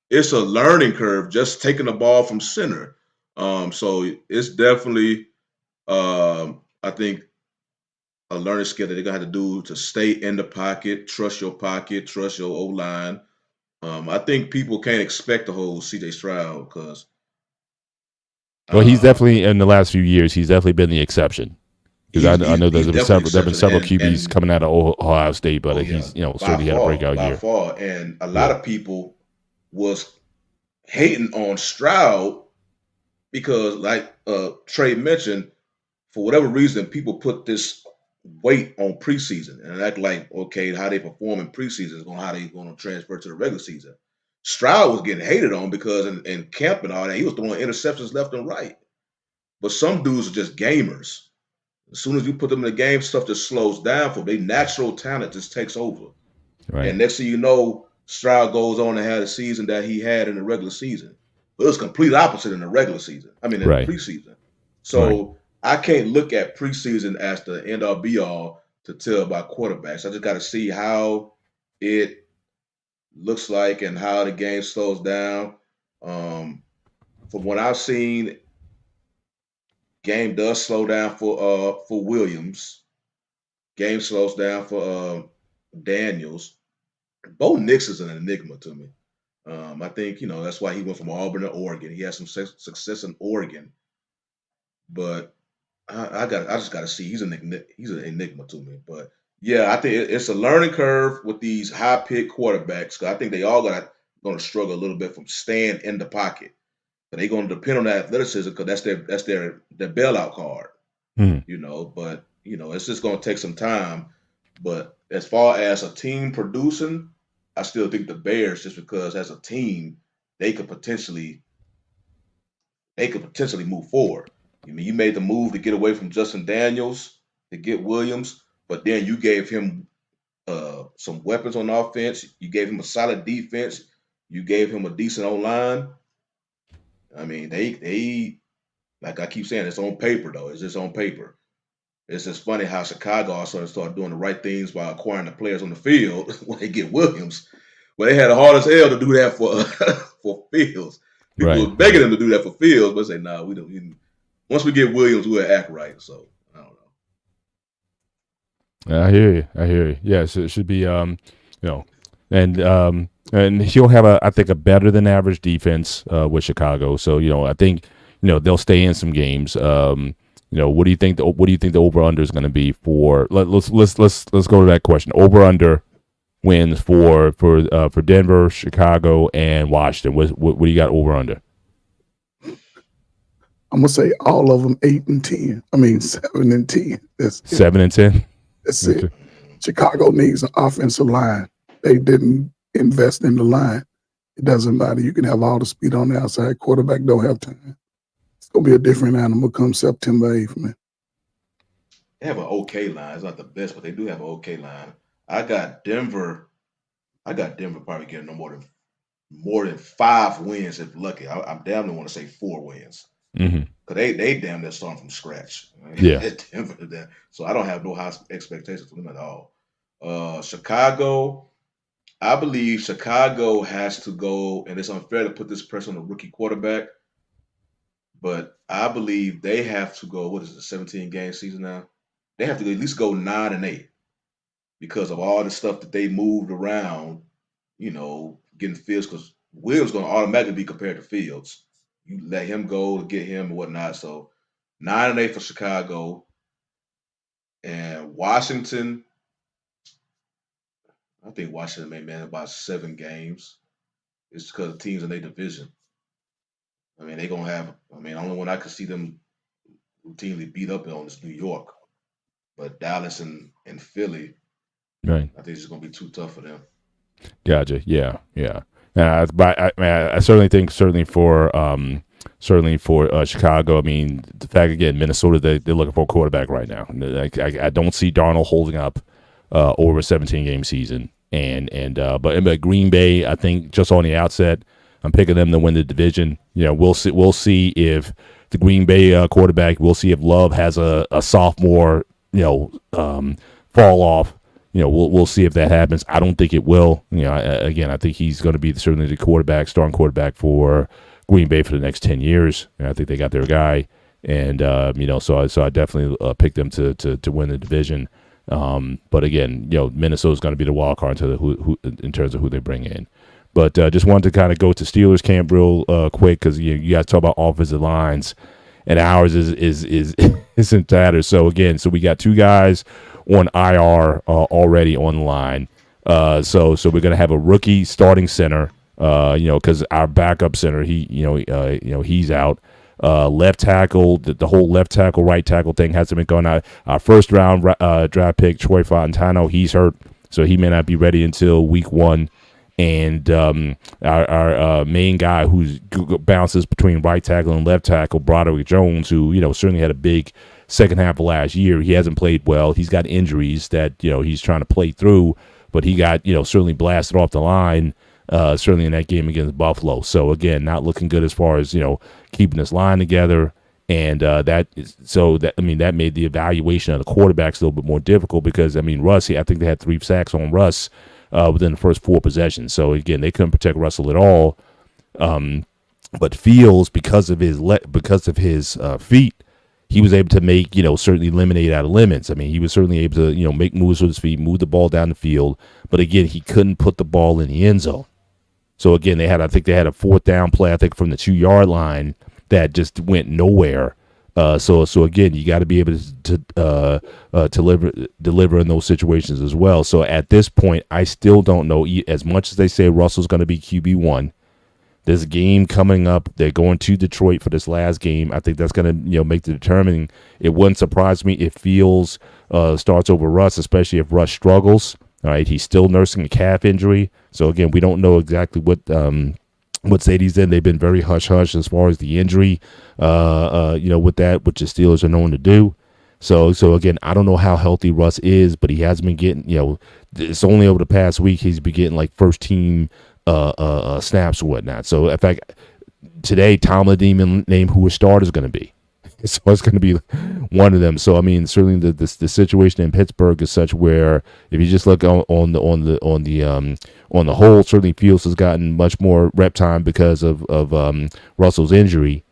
it's a learning curve just taking the ball from center. So it's definitely, I think, a learning skill that they're going to have to do to stay in the pocket, trust your O-line. I think people can't expect to hold C.J. Stroud because. Well, he's definitely, in the last few years, he's definitely been the exception. Because I know there's been several QBs coming out of Ohio State, but he's certainly had a breakout year. Far. And a lot of people was hating on Stroud because, like Trey mentioned, for whatever reason, people put this weight on preseason and act like, okay, how they perform in preseason is how they going to transfer to the regular season. Stroud was getting hated on because in camp and all that, he was throwing interceptions left and right. But some dudes are just gamers. As soon as you put them in the game, stuff just slows down for them. Their natural talent just takes over. Right. And next thing you know, Stroud goes on to have the season that he had in the regular season. But it was complete opposite in the regular season. I mean, in the preseason. So I can't look at preseason as the end all be all to tell about quarterbacks. I just got to see how it looks like and how the game slows down. From what I've seen, game does slow down for Williams. Game slows down for Daniels. Bo Nix is an enigma to me. I think that's why he went from Auburn to Oregon. He had some success in Oregon, but I just got to see. He's an enigma to me. But yeah, I think it's a learning curve with these high pick quarterbacks. Cause I think they all going to struggle a little bit from staying in the pocket. But they're going to depend on that athleticism because that's their bailout card. But it's just going to take some time. But as far as a team producing, I still think the Bears, just because as a team they could potentially move forward. I mean, you made the move to get away from Justin Daniels to get Williams, but then you gave him some weapons on offense. You gave him a solid defense. You gave him a decent O-line. I mean, they like I keep saying, it's on paper though. It's just on paper. It's just funny how Chicago also started doing the right things by acquiring the players on the field when they get Williams. Well, they had a hard as hell to do that for Fields. People were begging them to do that for Fields, but say, "Nah, we don't." Once we get Williams, we'll act right. So I don't know. I hear you. Yes, it should be, and he'll have I think a better than average defense with Chicago. So I think they'll stay in some games. What do you think? What do you think the over under is going to be for? Let's go to that question. Over under wins for Denver, Chicago, and Washington. What do you got over under? I'm gonna say all of them 8 and 10. I mean 7 and 10. That's 7 and 10. That's it. Chicago needs an offensive line. They didn't invest in the line. It doesn't matter. You can have all the speed on the outside. Quarterback don't have time. It's gonna be a different animal come September 8th, man. They have an okay line. It's not the best, but they do have an okay line. I got Denver probably getting no more than 5 wins if lucky. I'm damn near want to say 4 wins. Mm-hmm. Cause they damn near starting from scratch. Yeah. So I don't have no high expectations for them at all. Chicago, I believe Chicago has to go, and it's unfair to put this pressure on a rookie quarterback, but I believe they have to go. What is it, 17-game season now? They have to at least go 9-8 because of all the stuff that they moved around. Getting Fields, because Williams going to automatically be compared to Fields. You let him go to get him and whatnot. So 9-8 for Chicago. And Washington, I think Washington may man about 7 games. It's because of teams in their division. I mean, they're going to have, the only one I could see them routinely beat up on is New York. But Dallas and Philly, right? I think it's going to be too tough for them. Gotcha. Yeah. But I certainly think for Chicago. I mean, the fact again, Minnesota they're looking for a quarterback right now. I don't see Darnold holding up over a 17-game season. But Green Bay, I think just on the outset, I'm picking them to win the division. We'll see if the Green Bay quarterback. We'll see if Love has a sophomore, fall off. We'll see if that happens. I don't think it will. I think he's going to be certainly the starting quarterback for Green Bay for the next 10 years. And I think they got their guy, and so I definitely picked them to win the division. But again, Minnesota's going to be the wild card in terms of who they bring in. But just wanted to kind of go to Steelers camp real quick, because you guys talk about offensive lines, and ours isn't that. So we got 2 guys on IR already on the line. So we're gonna have a rookie starting center. Because our backup center, he's out. Left tackle, the whole left tackle, right tackle thing hasn't been going on. Our first round draft pick, Troy Fontano, he's hurt, so he may not be ready until week 1. And our main guy who bounces between right tackle and left tackle, Broderick Jones, who certainly had a big second half of last year. He hasn't played well. He's got injuries that he's trying to play through, but he got certainly blasted off the line. Certainly in that game against Buffalo. So again, not looking good as far as keeping this line together, and that made the evaluation of the quarterbacks a little bit more difficult, because Russ, I think they had 3 sacks on Russ within the first 4 possessions. So again, they couldn't protect Russell at all. But Fields, because of his feet, he was able to make certainly lemonade out of lemons. He was certainly able to make moves with his feet, move the ball down the field, but again, he couldn't put the ball in the end zone. So again, they had a 4th down play, I think, from the 2-yard line that just went nowhere. So again, you got to be able to deliver in those situations as well. So at this point, I still don't know. As much as they say Russell's going to be QB1, this game coming up, they're going to Detroit for this last game. I think that's going to make the determining. It wouldn't surprise me if Fields starts over Russ, especially if Russ struggles. All right, he's still nursing a calf injury. So again, we don't know exactly what state he's in. They've been very hush-hush as far as the injury, with that, which the Steelers are known to do. So again, I don't know how healthy Russ is, but he has been getting, it's only over the past week he's been getting like first team snaps or whatnot. So in fact, today Tom Ladine named who his starter is going to be. So it's going to be one of them. So certainly the situation in Pittsburgh is such where if you just look on the whole, certainly Fields has gotten much more rep time because of Russell's injury,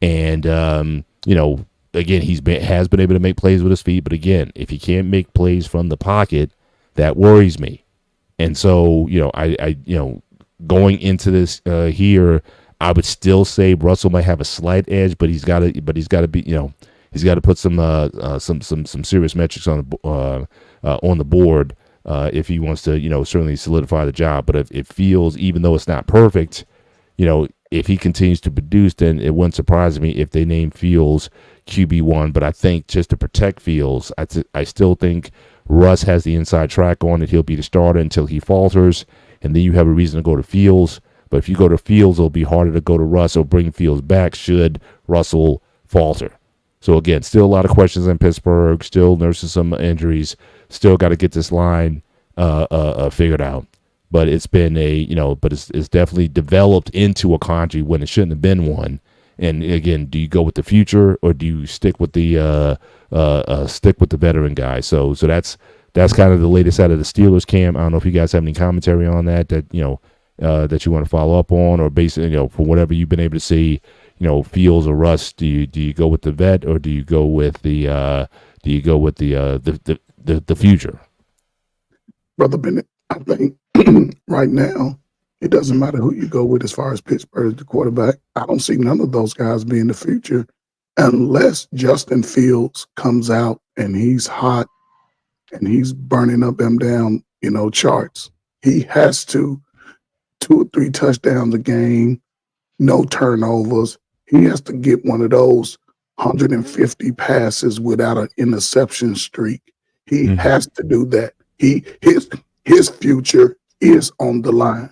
and again has been able to make plays with his feet. But again, if he can't make plays from the pocket, that worries me. And so I going into this here, I would still say Russell might have a slight edge, but he's got to be, he's got to put some serious metrics on the board if he wants to, certainly solidify the job. But if it feels, even though it's not perfect, if he continues to produce, then it wouldn't surprise me if they name Fields QB1. But I think just to protect Fields, I still think Russ has the inside track on it. He'll be the starter until he falters, and then you have a reason to go to Fields. But if you go to Fields, it'll be harder to go to Russ or bring Fields back should Russell falter. So again, still a lot of questions in Pittsburgh, still nursing some injuries, still got to get this line figured out. But it's been it's definitely developed into a country when it shouldn't have been one. And again, do you go with the future or do you stick with the veteran guy? So that's kind of the latest out of the Steelers camp. I don't know if you guys have any commentary on that that you want to follow up on, or basically, for whatever you've been able to see, Fields or Russ, do you go with the vet or do you go with the future? Brother Bennett, I think right now it doesn't matter who you go with as far as Pittsburgh, the quarterback. I don't see none of those guys being the future unless Justin Fields comes out and he's hot and he's burning up them down, charts. He has to 2 or 3 touchdowns a game, no turnovers. He has to get one of those 150 passes without an interception streak. He has to do that. His future is on the line.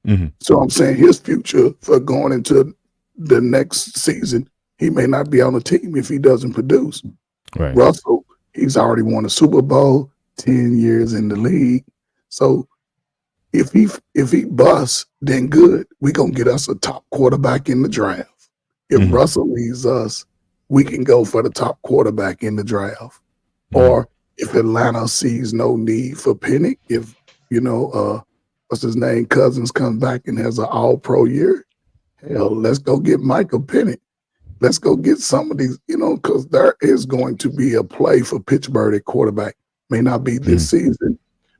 Mm-hmm. So I'm saying his future for going into the next season, he may not be on the team if he doesn't produce. Right. Russell, he's already won a Super Bowl, 10 years in the league. So if he busts, then good. We're going to get us a top quarterback in the draft. If Russell leaves us, we can go for the top quarterback in the draft. Or if Atlanta sees no need for Penny, if, what's his name, Cousins comes back and has an all-pro year, hell, let's go get Michael Penny. Let's go get some of these, because there is going to be a play for Pittsburgh at quarterback. May not be this season,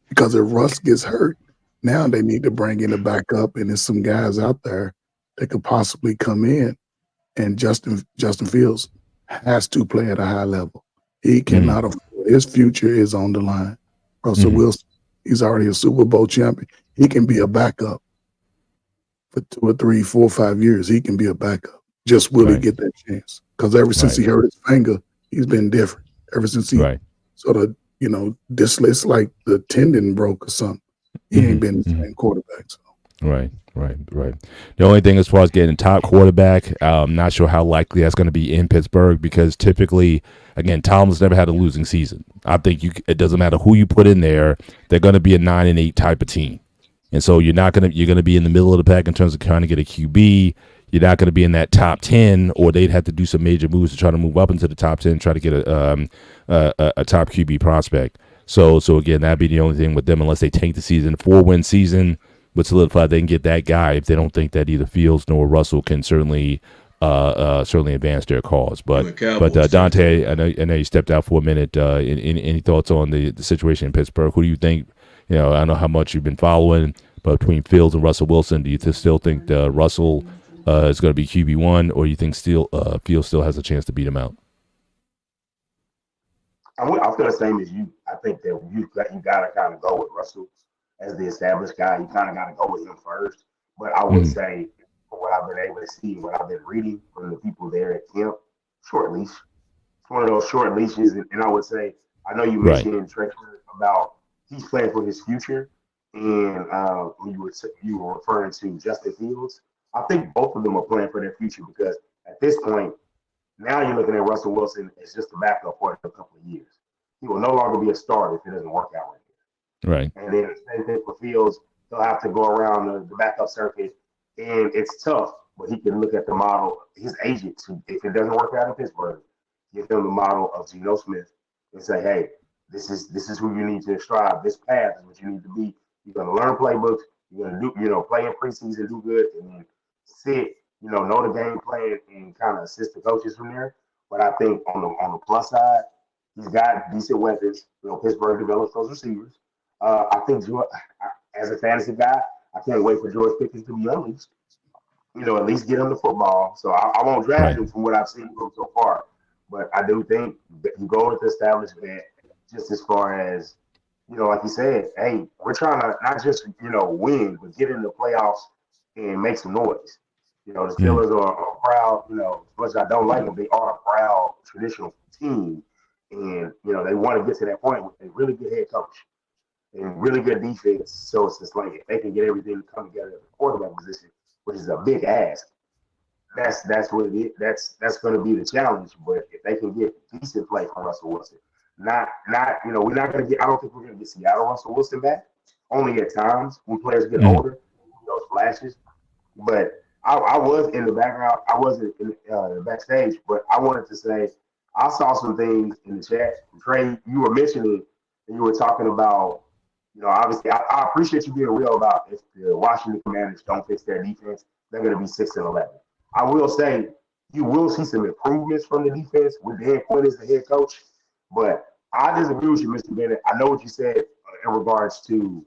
because if Russ gets hurt, now they need to bring in a backup, and there's some guys out there that could possibly come in. And Justin Fields has to play at a high level. He cannot afford. His future is on the line. Russell Wilson, he's already a Super Bowl champion. He can be a backup for 2 or 3, 4, 5 years. He can be a backup. Just will he get that chance? Because ever since he hurt his finger, he's been different. Ever since he sort of, it's like the tendon broke or something. He ain't been the same quarterback. So. Right. The only thing as far as getting top quarterback, I'm not sure how likely that's going to be in Pittsburgh, because typically, again, Tomlin's never had a losing season. I think it doesn't matter who you put in there, they're going to be a 9-8 type of team, and so you're going to be in the middle of the pack in terms of trying to get a QB. You're not going to be in that top 10, or they'd have to do some major moves to try to move up into the top 10, try to get a top QB prospect. So again, that'd be the only thing with them, unless they tank the season, 4-win season. But solidify they can get that guy if they don't think that either Fields nor Russell can certainly advance their cause. But Dante, I know you stepped out for a minute. Any thoughts on the situation in Pittsburgh? Who do you think? I don't know how much you've been following, but between Fields and Russell Wilson, do you still think Russell is going to be QB1, or you think Fields still has a chance to beat him out? I feel the same as you. I think that you got to kind of go with Russell as the established guy. You kind of got to go with him first. But I would say, from what I've been able to see, what I've been reading from the people there at camp, short leash. It's one of those short leashes. And I would say, I know you mentioned in Trey about he's playing for his future. And you were referring to Justin Fields. I think both of them are playing for their future, because at this point, now you're looking at Russell Wilson as just a backup for a couple of years. He will no longer be a starter if it doesn't work out right. Right. And then the same thing for Fields. He'll have to go around the backup circuit, and it's tough. But he can look at the model. His agent, if it doesn't work out in Pittsburgh, give him the model of Geno Smith and say, "Hey, this is who you need to strive. This path is what you need to be. You're going to learn playbooks. You're going to do, play in preseason, do good, and then sit, know the game plan and kind of assist the coaches from there." But I think on the plus side, he's got decent weapons. Pittsburgh develops those receivers. I think, as a fantasy guy, I can't wait for George Pickens to be unleashed. At least get him the football. So I won't draft him from what I've seen from so far. But I do think that you go with the establishment, just as far as, like you said, hey, we're trying to not just, win, but get in the playoffs and make some noise. The Steelers are proud, as much as I don't like them, they are a proud traditional team. And, they want to get to that point with a really good head coach and really good defense. So it's just like, if they can get everything to come together at the quarterback position, which is a big ask, that's what it is. That's going to be the challenge. But if they can get decent play from Russell Wilson, not we're not going to get. I don't think we're going to get Seattle Russell Wilson back. Only at times when players get older, those flashes. But I was in the background. I wasn't in the backstage, but I wanted to say I saw some things in the chat. Trey, you were mentioning, and you were talking about. Obviously, I appreciate you being real about if the Washington Commanders don't fix their defense, they're going to be 6-11. I will say you will see some improvements from the defense with Dan Quinn as the head coach, but I disagree with you, Mr. Bennett. I know what you said in regards to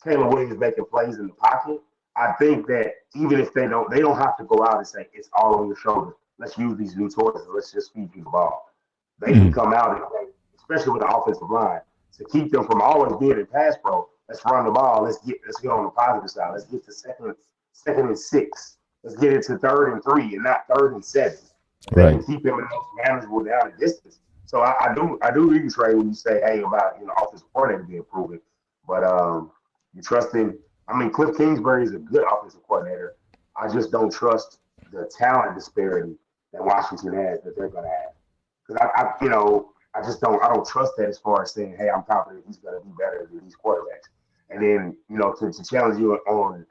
Caleb Williams making plays in the pocket. I think that even if they don't have to go out and say it's all on your shoulders. Let's use these new toys and let's just feed you the ball. They can come out and play, especially with the offensive line, to keep them from always being in pass pro. Let's run the ball. Let's get on the positive side. Let's get to second and 6. Let's get into 3rd and 3 and not 3rd and 7. They can keep them in those manageable down and distance. So I do agree with Trey when you say, hey, about offensive coordinator being proven. But you trust him. I mean, Cliff Kingsbury is a good offensive coordinator. I just don't trust the talent disparity that Washington has that they're going to have. Because I don't trust that as far as saying, hey, I'm confident he's going to be better than these quarterbacks. And then, to challenge you on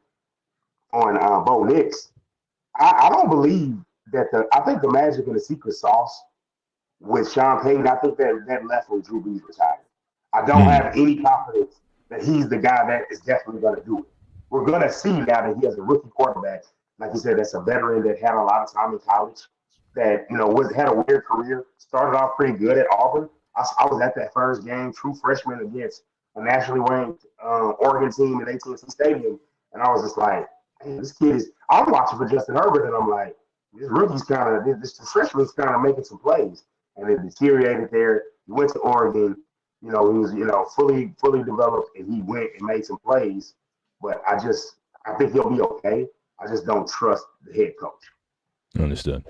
Bo Nix, I don't believe I think the magic and the secret sauce with Sean Payton, I think that left when Drew Brees retired. I don't have any confidence that he's the guy that is definitely going to do it. We're going to see now that he has a rookie quarterback, like you said, that's a veteran that had a lot of time in college, that had a weird career, started off pretty good at Auburn. I was at that first game, true freshman against a nationally ranked Oregon team at AT&T Stadium, and I was just like, hey, this kid is. I'm watching for Justin Herbert, and I'm like, this rookie's this freshman's kind of making some plays, and it deteriorated there. He went to Oregon. He was, fully developed, and he went and made some plays. But I think he'll be okay. I just don't trust the head coach. Understood.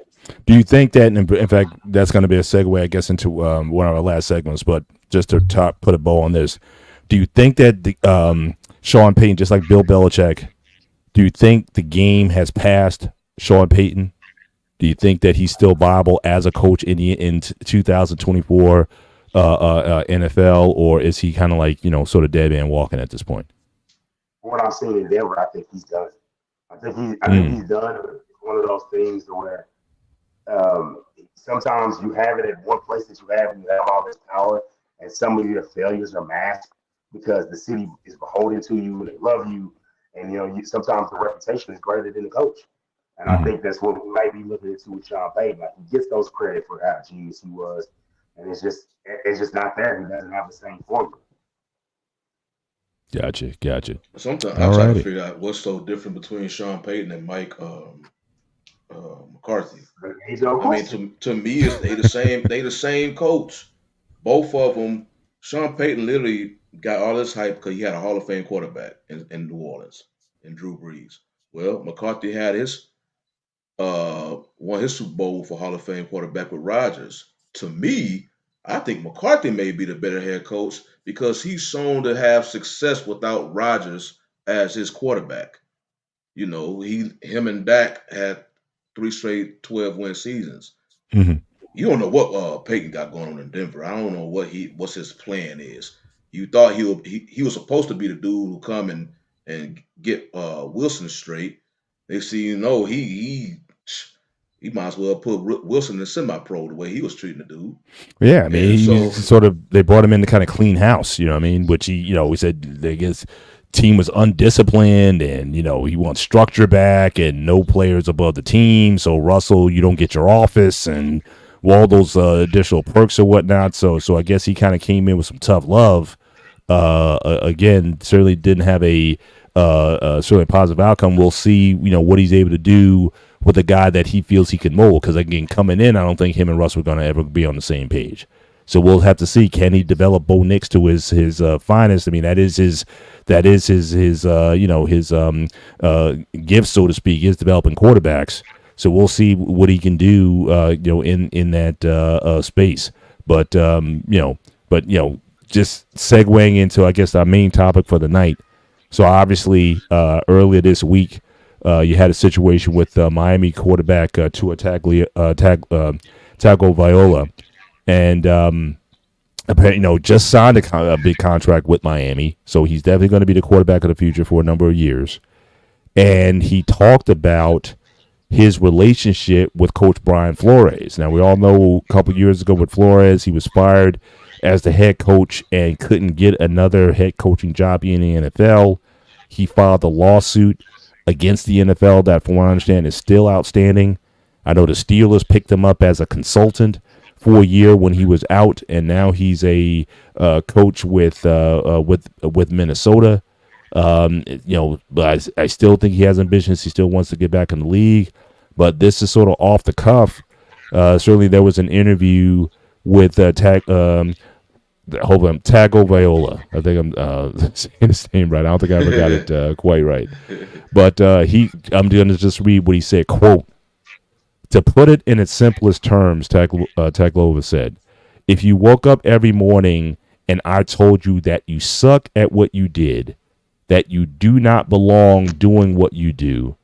Do you think that, in fact, that's going to be a segue, I guess, into one of our last segments, but just to put a bow on this, do you think that Sean Payton, just like Bill Belichick, do you think the game has passed Sean Payton? Do you think that he's still viable as a coach in 2024 NFL, or is he kind of like, sort of dead man walking at this point? What I'm seeing in Denver, I think he's done. I think he's done. It's one of those things where sometimes you have it at one place that you have all this power, and some of your failures are masked because the city is beholden to you and they love you, and sometimes the reputation is greater than the coach. And I think that's what we might be looking into with Sean Payton. Like, he gets those credit for how genius he was, and it's just not there. He doesn't have the same formula. Gotcha. Sometimes I try to figure out what's so different between Sean Payton and Mike McCarthy. I mean, to me, they the same. They the same coach. Both of them. Sean Payton literally got all this hype because he had a Hall of Fame quarterback in New Orleans, in Drew Brees. Well, McCarthy had won his Super Bowl for Hall of Fame quarterback with Rodgers. To me, I think McCarthy may be the better head coach because he's shown to have success without Rodgers as his quarterback. Him and Dak had 3 straight 12-win seasons. Mm-hmm. You don't know what Peyton got going on in Denver. I don't know what's his plan is. You thought he was supposed to be the dude who come and get Wilson straight. They see, he might as well put Wilson in semi-pro the way he was treating the dude. Yeah, I mean, they brought him in to kind of clean house, which he said his team was undisciplined and, he wants structure back and no players above the team. So, Russell, you don't get your office and all those additional perks or whatnot. So I guess he kind of came in with some tough love. Again, certainly didn't have a certainly positive outcome. We'll see, what he's able to do with a guy that he feels he can mold. Because, again, coming in, I don't think him and Russ were going to ever be on the same page. So we'll have to see, can he develop Bo Nix to his finest? I mean, that is his gift, so to speak, is developing quarterbacks. So we'll see what he can do, in that space. But just segueing into, I guess, our main topic for the night. So obviously, earlier this week, you had a situation with Miami quarterback Tua Tagovailoa, and apparently, just signed a big contract with Miami, so he's definitely going to be the quarterback of the future for a number of years. And he talked about his relationship with Coach Brian Flores. Now, we all know a couple years ago with Flores, he was fired as the head coach and couldn't get another head coaching job in the NFL. He filed a lawsuit against the NFL that, from what I understand, is still outstanding. I know the Steelers picked him up as a consultant for a year when he was out, and now he's a coach with Minnesota. But I still think he has ambitions. He still wants to get back in the league. But this is sort of off the cuff. Certainly, there was an interview with Tagovailoa. I think I'm saying his name right. I don't think I ever got it quite right. But I'm going to just read what he said. Quote, "To put it in its simplest terms," Tagovailoa said, "if you woke up every morning and I told you that you suck at what you did, that you do not belong doing what you do,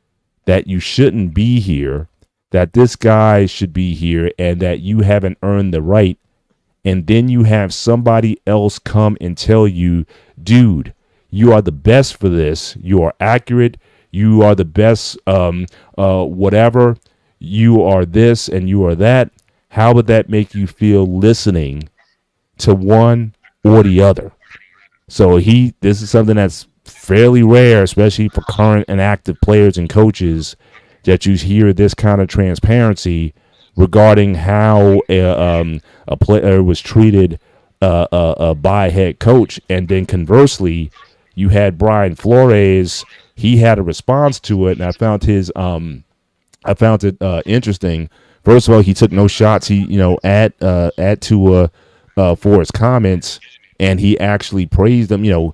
that you shouldn't be here, that this guy should be here, and that you haven't earned the right, and then you have somebody else come and tell you, dude, you are the best for this, you are accurate, you are the best, whatever, you are this and you are that. How would that make you feel listening to one or the other? So this is something that's fairly rare, especially for current and active players and coaches, that you hear this kind of transparency regarding how a player was treated by a head coach. And then conversely, you had Brian Flores. He had a response to it, and I found it interesting. First of all, he took no shots. He, at Tua for his comments, and he actually praised him.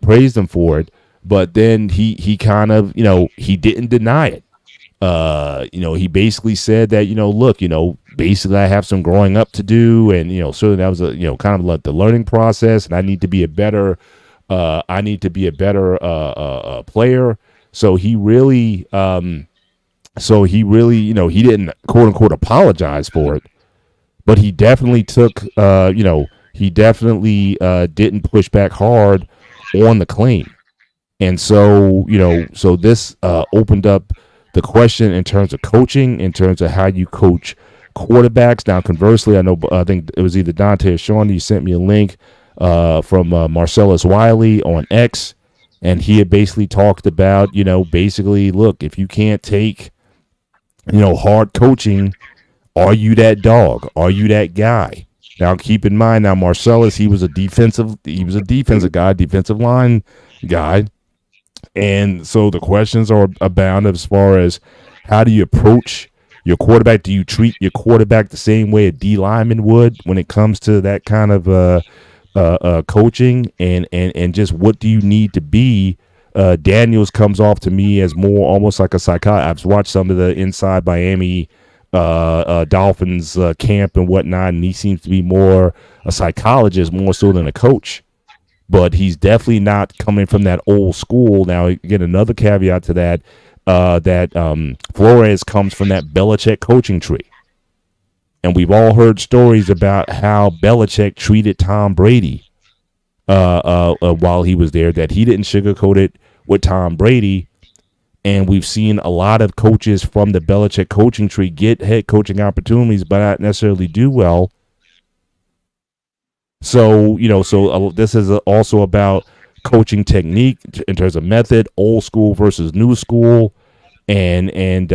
Praised him for it. But then he kind of, he didn't deny it. He basically said that, look, basically I have some growing up to do, and certainly that was kind of like the learning process, and I need to be a better player. So he really, he didn't quote unquote apologize for it, but he definitely took, didn't push back hard on the claim. And so, so this opened up the question in terms of coaching, in terms of how you coach quarterbacks. Now, conversely, I think it was either Dante or Sean, you sent me a link from Marcellus Wiley on X, and he had basically talked about, basically, look, if you can't take, hard coaching, are you that dog? Are you that guy? Now, keep in mind, Marcellus, he was a defensive guy, defensive line guy. And so the questions are abound as far as how do you approach your quarterback? Do you treat your quarterback the same way a D lineman would when it comes to that kind of coaching? And just what do you need to be? Daniels comes off to me as more almost like a psychologist. I've watched some of the Inside Miami Dolphins camp and whatnot, and he seems to be more a psychologist more so than a coach. But he's definitely not coming from that old school. Now, again, another caveat to that, Flores comes from that Belichick coaching tree. And we've all heard stories about how Belichick treated Tom Brady while he was there, that he didn't sugarcoat it with Tom Brady. And we've seen a lot of coaches from the Belichick coaching tree get head coaching opportunities, but not necessarily do well. So, this is also about coaching technique in terms of method, old school versus new school, and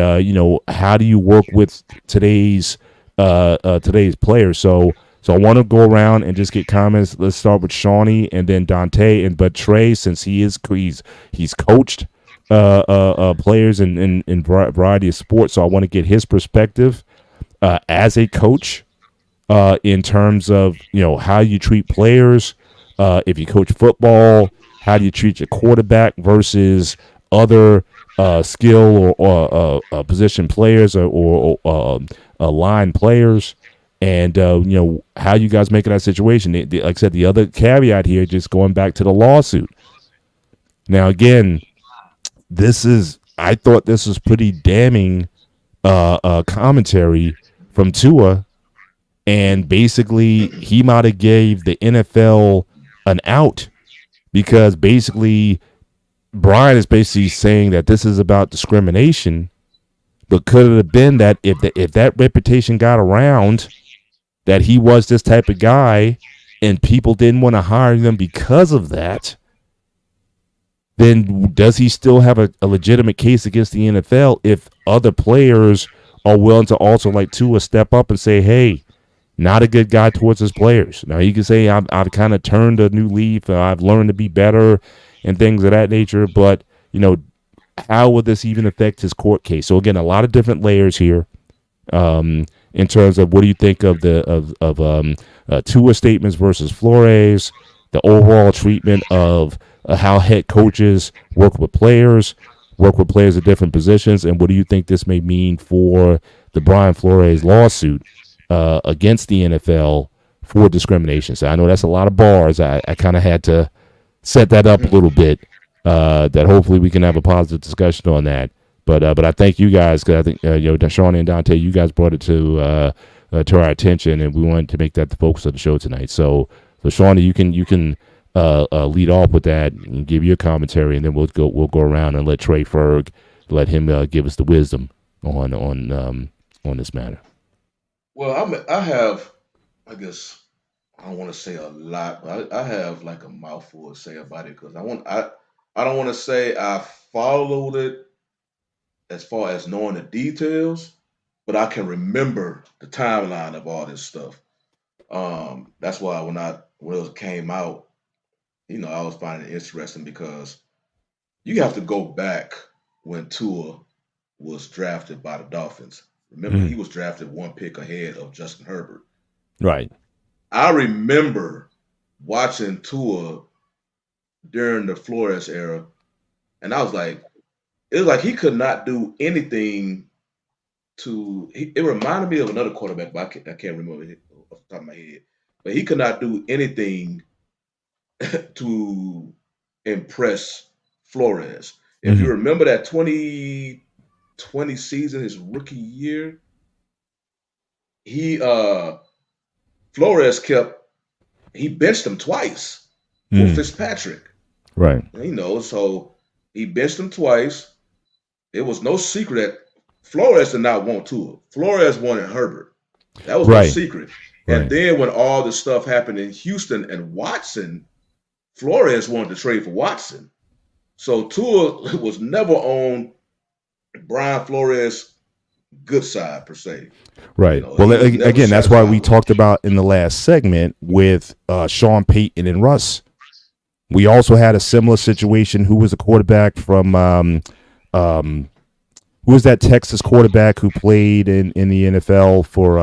how do you work with today's players? So I want to go around and just get comments. Let's start with Shawnee and then Dante, but Trey, since he's coached players in a variety of sports, so I want to get his perspective as a coach. In terms of, how you treat players, if you coach football, how do you treat your quarterback versus other skill or position players or line players, and, how you guys make it that situation. Like I said, the other caveat here, just going back to the lawsuit. Now, again, I thought this was pretty damning commentary from Tua. And basically, he might have gave the NFL an out, because basically Brian is basically saying that this is about discrimination. But could it have been that if that reputation got around that he was this type of guy and people didn't want to hire them because of that, then does he still have a legitimate case against the NFL if other players are willing to also, like Tua, step up and say, hey, not a good guy towards his players. Now, you can say I've kind of turned a new leaf. I've learned to be better and things of that nature. But, how would this even affect his court case? So, again, a lot of different layers here in terms of what do you think of Tua statements versus Flores, the overall treatment of how head coaches work with players at different positions, and what do you think this may mean for the Brian Flores lawsuit against the NFL for discrimination? So I know that's a lot of bars. I kind of had to set that up a little bit, that hopefully we can have a positive discussion on that. But I thank you guys, because I think Sean and Dante, you guys brought it to our attention, and we wanted to make that the focus of the show tonight. So Sean, you can lead off with that and give your commentary, and then we'll go around and let Trey Ferg, let him give us the wisdom on this matter? Well, I have, I guess, I don't want to say a lot, but I have like a mouthful to say about it because I don't want to say I followed it as far as knowing the details, but I can remember the timeline of all this stuff. That's why when it came out, I was finding it interesting because you have to go back when Tua was drafted by the Dolphins. Remember, he was drafted one pick ahead of Justin Herbert. Right. I remember watching Tua during the Flores era, and I was like, it was like he could not do anything it reminded me of another quarterback, but I can't remember it off the top of my head. But he could not do anything to impress Flores. If you remember that 2020 season, his rookie year, Flores he benched him twice for Fitzpatrick. Right. So he benched him twice. It was no secret that Flores did not want Tua. Flores wanted Herbert. That was no secret. Right. And then when all the stuff happened in Houston and Watson, Flores wanted to trade for Watson. So Tua was never on Brian Flores' good side per se. Right. Well, again, that's why we talked about in the last segment with Sean Payton and Russ. We also had a similar situation. Who was a quarterback from who was that Texas quarterback who played in the NFL for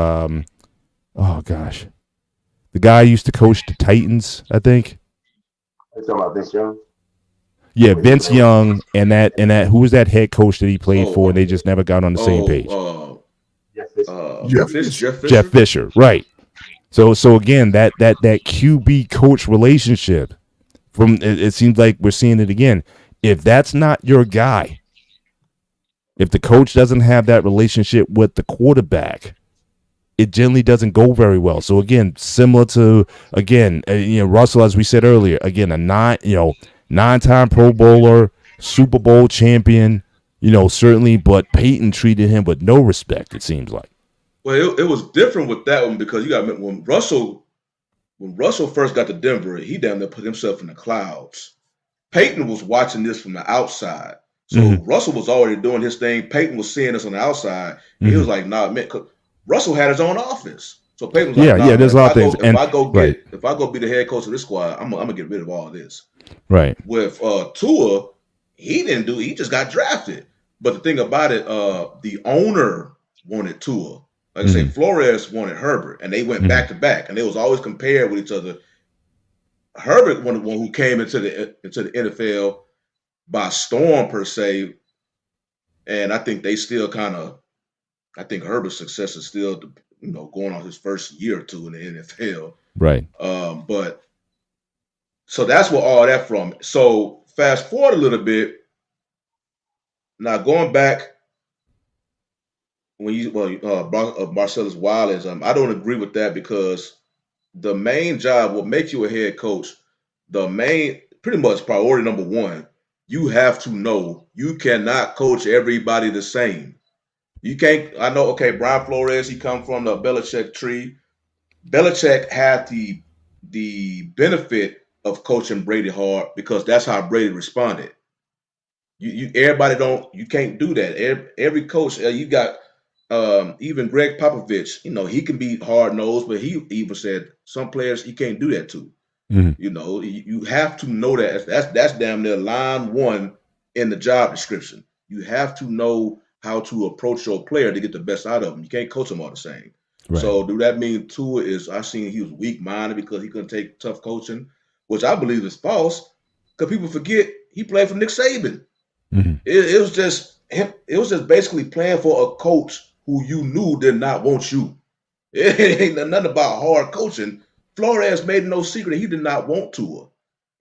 oh gosh, the guy who used to coach the Titans, I think. You talking about Vince Young? Yeah, Vince Young and that who was that head coach that he played for, and they just never got on the same page. Jeff Fisher, right? So again, that QB coach relationship, it seems like we're seeing it again. If that's not your guy, if the coach doesn't have that relationship with the quarterback, it generally doesn't go very well. So again, similar to Russell, as we said earlier, again a nine-time Pro Bowler, Super Bowl champion, certainly, but Peyton treated him with no respect. It seems like. Well, it was different with that one because you got to remember when Russell first got to Denver, he damn near put himself in the clouds. Peyton was watching this from the outside. So Russell was already doing his thing. Peyton was seeing this on the outside. He was like, nah, man, 'cause Russell had his own offense. So Peyton was like, nah, there's a lot of things. If I go be the head coach of this squad, I'm gonna get rid of all of this. Right. With Tua, he just got drafted. But the thing about it, the owner wanted Tua. Like I say, Flores wanted Herbert, and they went back to back, and they was always compared with each other. Herbert, one who came into the NFL by storm per se, and I think they still I think Herbert's success is still going on his first year or two in the NFL. Right. But so that's where all that from. So fast forward a little bit. Now going back when Marcellus Wallace, I don't agree with that because the main job, what makes you a head coach, pretty much priority number one, you have to know you cannot coach everybody the same. You can't. I know. Okay, Brian Flores, he come from the Belichick tree. Belichick had the benefit of coaching Brady hard because that's how Brady responded. You can't do that. Every coach, you got even Greg Popovich. He can be hard nosed, but he even said some players he can't do that to. You have to know that. That's damn near line one in the job description. You have to know how to approach your player to get the best out of them. You can't coach them all the same. Right. So do that mean Tua I've seen he was weak-minded because he couldn't take tough coaching, which I believe is false because people forget he played for Nick Saban. It was just him. It was just basically playing for a coach who you knew did not want you. It ain't nothing about hard coaching. Flores made no secret he did not want Tua.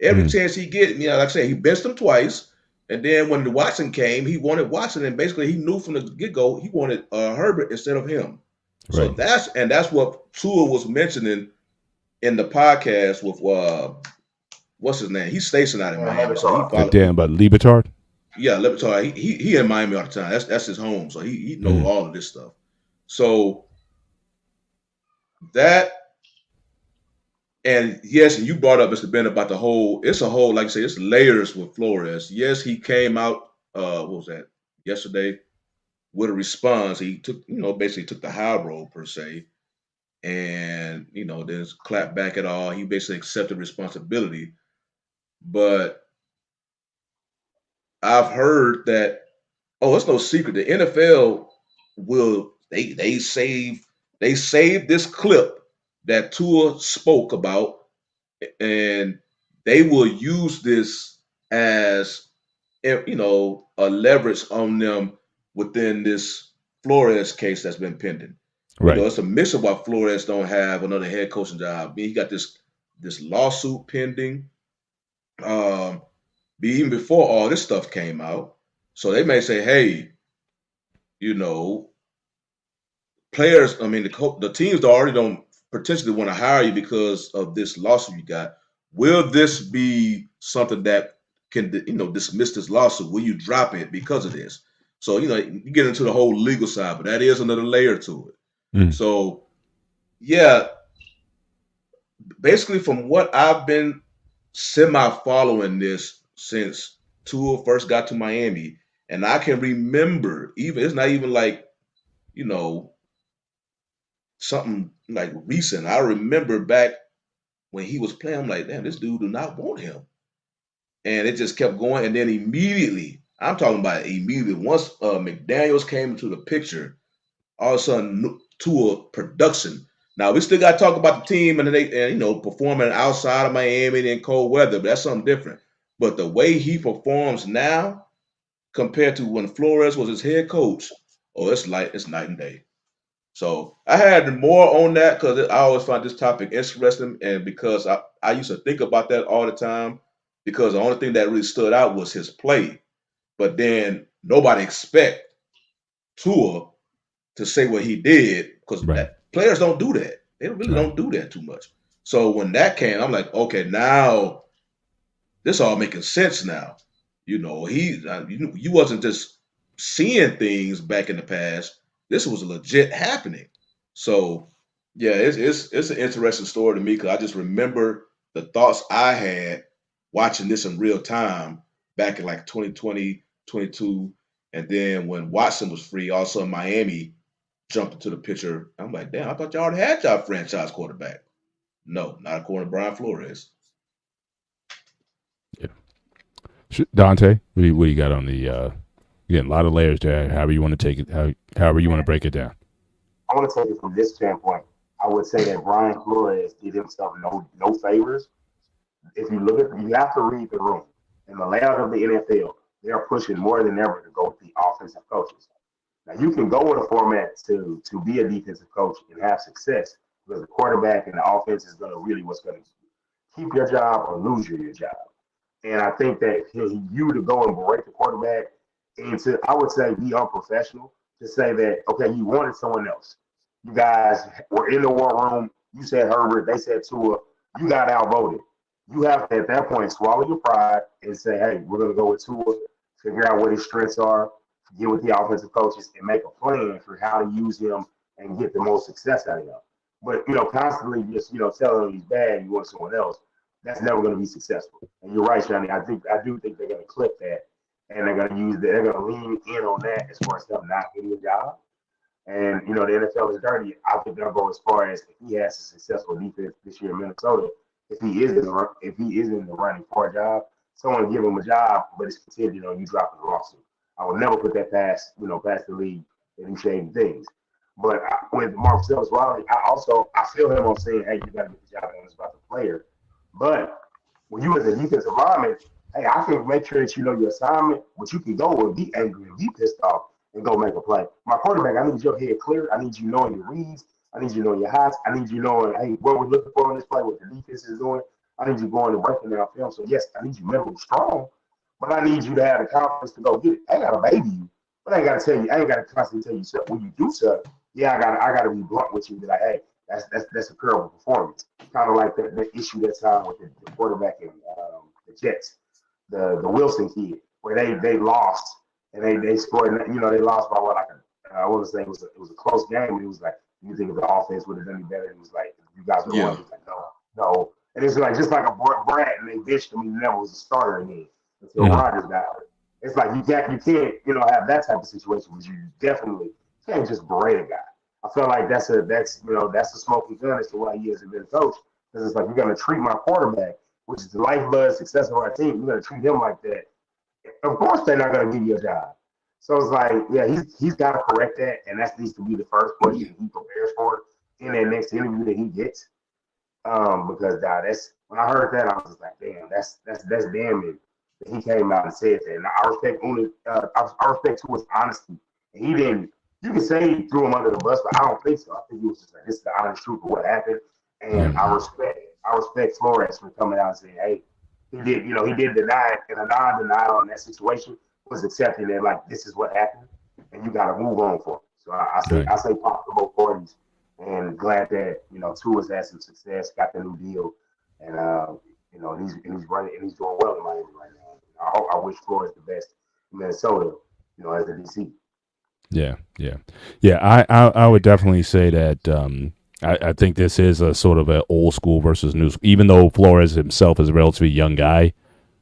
Every chance he get, like I said, he benched him twice. And then when the Watson came, he wanted Watson, and basically he knew from the get-go he wanted Herbert instead of him. Right. So that's what Tua was mentioning in the podcast with what's his name? He's stationed out in Miami. So he about Liebertard? Yeah, let me tell you, he in Miami all the time. That's his home, so he knows Mhm. all of this stuff. So that, and yes, and you brought up, Mr. Ben, about the whole. It's a whole, like I say, it's layers with Flores. Yes, he came out. What was that? Yesterday with a response. He took, basically took the high road per se, and then clapped back at all. He basically accepted responsibility. But I've heard that, oh, it's no secret. The NFL will they save this clip that Tua spoke about, and they will use this as a leverage on them within this Flores case that's been pending. Right. It's a mission why Flores don't have another head coaching job. I mean, he got this lawsuit pending. Um, even before all this stuff came out. So they may say, hey, you know, players, I mean, the teams that already don't potentially want to hire you because of this lawsuit you got. Will this be something that can, dismiss this lawsuit? Will you drop it because of this? So, you get into the whole legal side, but that is another layer to it. Mm. So, yeah, basically from what I've been semi following this since Tua first got to Miami, and I can remember, even it's not even like, you know something like recent. I remember back when he was playing, I'm like, damn, this dude do not want him, and it just kept going. And then immediately, I'm talking about immediately, once McDaniels came into the picture, all of a sudden Tua production. Now we still got to talk about the team and performing outside of Miami in cold weather, but that's something different. But the way he performs now compared to when Flores was his head coach, oh, it's night and day. So I had more on that because I always find this topic interesting, and because I used to think about that all the time, because the only thing that really stood out was his play. But then nobody expect Tua to say what he did, because Right. players don't do that. They really Right. don't do that too much. So when that came, I'm like, okay, now this all making sense now. You wasn't just seeing things back in the past. This was legit happening. So yeah, it's an interesting story to me because I just remember the thoughts I had watching this in real time back in like 2020, 22, and then when Watson was free, also Miami jumped into the picture. I'm like, damn, I thought y'all already had y'all franchise quarterback. No, not according to Brian Flores. Yeah. Dante, what do you got on the? Again, a lot of layers there. However you want to take it, however you want to break it down. I want to take it from this standpoint. I would say that Brian Flores did himself no favors. If you look at, you have to read the room. In the layout of the NFL, they are pushing more than ever to go with the offensive coaches. Now you can go with a format to be a defensive coach and have success because the quarterback and the offense is going to really what's going to keep your job or lose your job. And I think that you to go and break the quarterback and to, I would say, be unprofessional to say that, okay, you wanted someone else. You guys were in the war room. You said Herbert. They said Tua. You got outvoted. You have to, at that point, swallow your pride and say, hey, we're going to go with Tua, figure out what his strengths are, get with the offensive coaches, and make a plan for how to use him and get the most success out of him. But, constantly just, telling him he's bad, you want someone else, that's never going to be successful. And you're right, Shani. I do think they're going to clip that, and they're going to they're going to lean in on that as far as them not getting a job. And the NFL is dirty. I think they'll go as far as if he has a successful defense this year in Minnesota, if he is in the running for a job, someone give him a job, but it's contingent on you dropping the lawsuit. I would never put that past the league and do shady things. But with Marcellus Riley, I feel him on saying, hey, you got to get the job done. It's about the player. But when you as a defensive lineman, hey, I can make sure that you know your assignment, but you can go and be angry and be pissed off and go make a play. My quarterback, I need your head clear. I need you knowing your reads. I need you knowing your hots. I need you knowing, hey, what we're looking for in this play, what the defense is doing. I need you going and breaking down film. So, yes, I need you mentally strong, but I need you to have the confidence to go get it. I ain't got to baby you, but I ain't got to tell you. I ain't got to constantly tell you stuff. When you do stuff, yeah, I got to be blunt with you. Be like, hey, that's a terrible performance. Kind of like the issue that's with the quarterback in the Jets, the Wilson kid. where they lost and they scored. You know, they lost by what, like I want to say it was a close game. It was like, you think if the offense would have done any better, it was like, you guys would have won. It was like, no. And it's like just like a brat, and they bitched him. He never was a starter again until Rodgers got hurt. It's like you can't have that type of situation, but you definitely can't just berate a guy. I feel like that's a smoking gun as to why he hasn't been coached. Because it's like, you're gonna treat my quarterback, which is the lifeblood success of our team, you're gonna treat him like that. Of course they're not gonna give you a job. So it's like, yeah, he's got to correct that, and that needs to be the first question he prepares for in that next interview that he gets. Because that's when I heard that, I was just like, damn, that's damning that he came out and said that. And I respect to his honesty. And he didn't. You can say he threw him under the bus, but I don't think so. I think he was just like, this is the honest truth of what happened. And I respect Flores for coming out and saying, hey, he did deny it, and a non-denial in that situation was accepting that, like, this is what happened, and you got to move on for it. So I say pop to both parties, and glad that Tua's had some success, got the new deal, and he's running and he's doing well in Miami right now. I wish Flores the best in Minnesota, as the DC. Yeah. I would definitely say that. I think this is a sort of an old school versus new, even though Flores himself is a relatively young guy.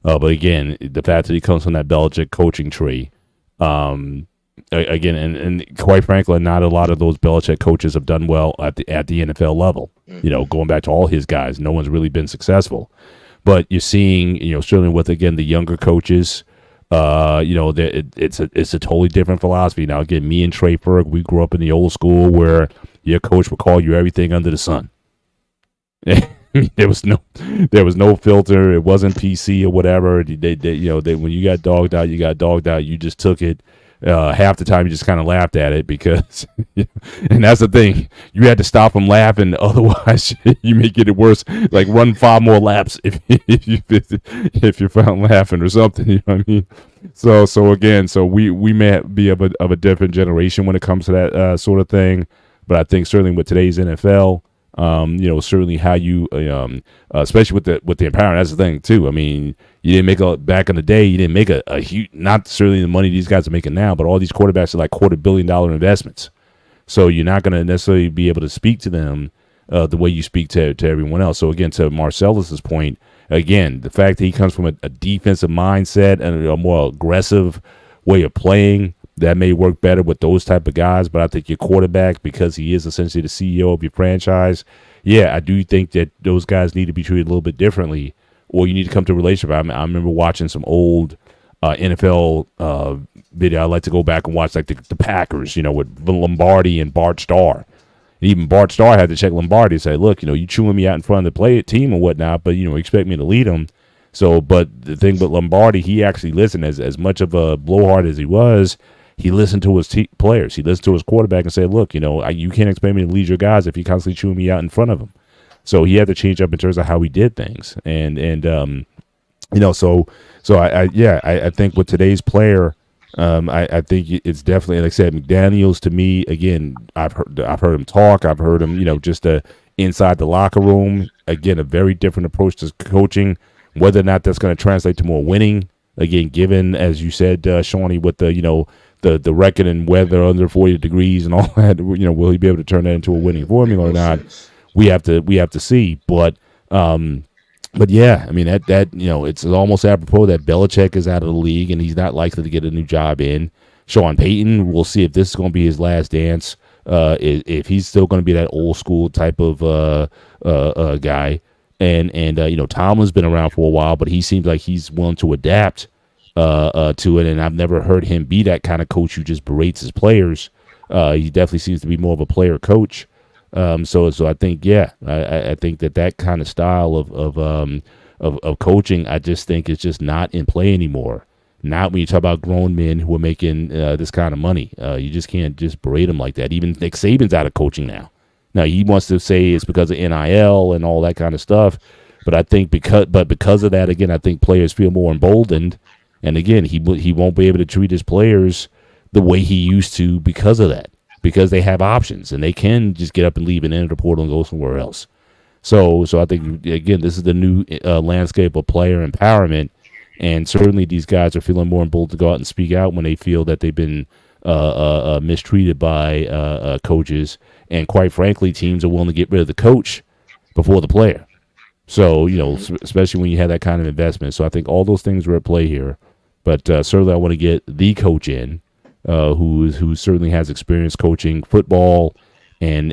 But again, the fact that he comes from that Belichick coaching tree, again, and quite frankly, not a lot of those Belichick coaches have done well at the NFL level. Going back to all his guys, no one's really been successful. But you're seeing, certainly with, again, the younger coaches, it's a totally different philosophy. Now, again, me and Trey Ferg, we grew up in the old school where your coach would call you everything under the sun. There was no filter. It wasn't PC or whatever. They when you got dogged out, you got dogged out. You just took it. Half the time you just kind of laughed at it because, and that's the thing, you had to stop them laughing. Otherwise, you may get it worse. Like, run 5 more laps if you're found laughing or something. You know what I mean? So again, we may be of a different generation when it comes to that sort of thing. But I think certainly with today's NFL, certainly how you, especially with the empowerment, that's the thing too. I mean, you didn't make back in the day, you didn't make a huge, not certainly the money these guys are making now, but all these quarterbacks are like $250 million investments. So you're not going to necessarily be able to speak to them the way you speak to everyone else. So again, to Marcellus's point, again, the fact that he comes from a defensive mindset and a more aggressive way of playing, that may work better with those type of guys. But I think your quarterback, because he is essentially the CEO of your franchise, I do think that those guys need to be treated a little bit differently, or you need to come to a relationship. I remember watching some old NFL video. I like to go back and watch like the Packers, with Lombardi and Bart Starr. And even Bart Starr had to check Lombardi and say, look, you chewing me out in front of the team and whatnot, but, expect me to lead them. So, but the thing with Lombardi, he actually listened as much of a blowhard as he was. He listened to his players. He listened to his quarterback and said, look, you can't expect me to lead your guys if you're constantly chewing me out in front of them. So he had to change up in terms of how he did things. And I think with today's player, I think it's definitely, like I said, McDaniels, to me, again, I've heard him talk. I've heard him, just inside the locker room. Again, a very different approach to coaching. Whether or not that's going to translate to more winning, again, given, as you said, Shawnee, with the record and weather under 40 degrees and all that, will he be able to turn that into a winning formula or not? We have to see. But yeah, I mean, that it's almost apropos that Belichick is out of the league and he's not likely to get a new job in. Sean Payton, we'll see if this is going to be his last dance. If he's still going to be that old school type of guy. And Tomlin's been around for a while, but he seems like he's willing to adapt to it. And I've never heard him be that kind of coach who just berates his players. He definitely seems to be more of a player coach. So I think, I think that kind of style of coaching, I just think is just not in play anymore. Not when you talk about grown men who are making this kind of money. You just can't just berate them like that. Even Nick Saban's out of coaching now. Now, he wants to say it's because of NIL and all that kind of stuff. But I think because of that, again, I think players feel more emboldened. And again, he won't be able to treat his players the way he used to because of that. Because they have options and they can just get up and leave and enter the portal and go somewhere else. So I think, again, this is the new landscape of player empowerment. And certainly these guys are feeling more emboldened to go out and speak out when they feel that they've been mistreated by coaches. And quite frankly, teams are willing to get rid of the coach before the player. So, especially when you have that kind of investment. So I think all those things are at play here. But certainly I want to get the coach in, who certainly has experience coaching football and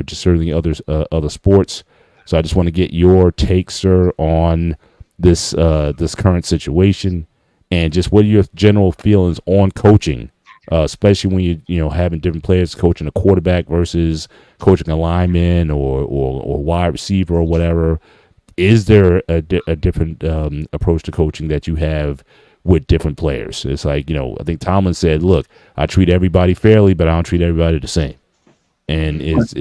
just certainly other sports. So I just want to get your take, sir, on this current situation, and just what are your general feelings on coaching, especially when you having different players coaching a quarterback versus coaching a lineman or wide receiver or whatever. Is there a different approach to coaching that you have with different players? It's like, I think Tomlin said, look, I treat everybody fairly, but I don't treat everybody the same. And is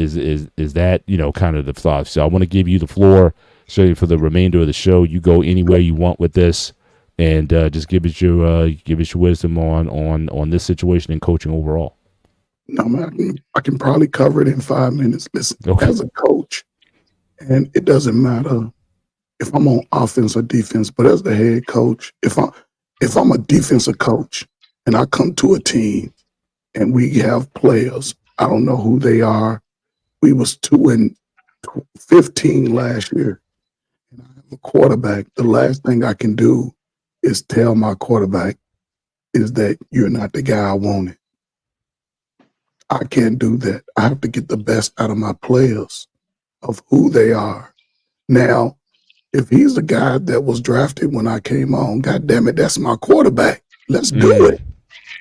that, kind of the thought? So I want to give you the floor, so for the remainder of the show. You go anywhere you want with this, and just give us your wisdom on this situation and coaching overall. No, man, I can probably cover it in 5 minutes. Listen, Okay. As a coach, and it doesn't matter if I'm on offense or defense, but as the head coach, if I'm a defensive coach and I come to a team and we have players, I don't know who they are. We was 2-15 last year, and I have a quarterback. The last thing I can do is tell my quarterback is that you're not the guy I wanted. I can't do that. I have to get the best out of my players of who they are. Now, if he's the guy that was drafted when I came on, God damn it, that's my quarterback. Let's do it.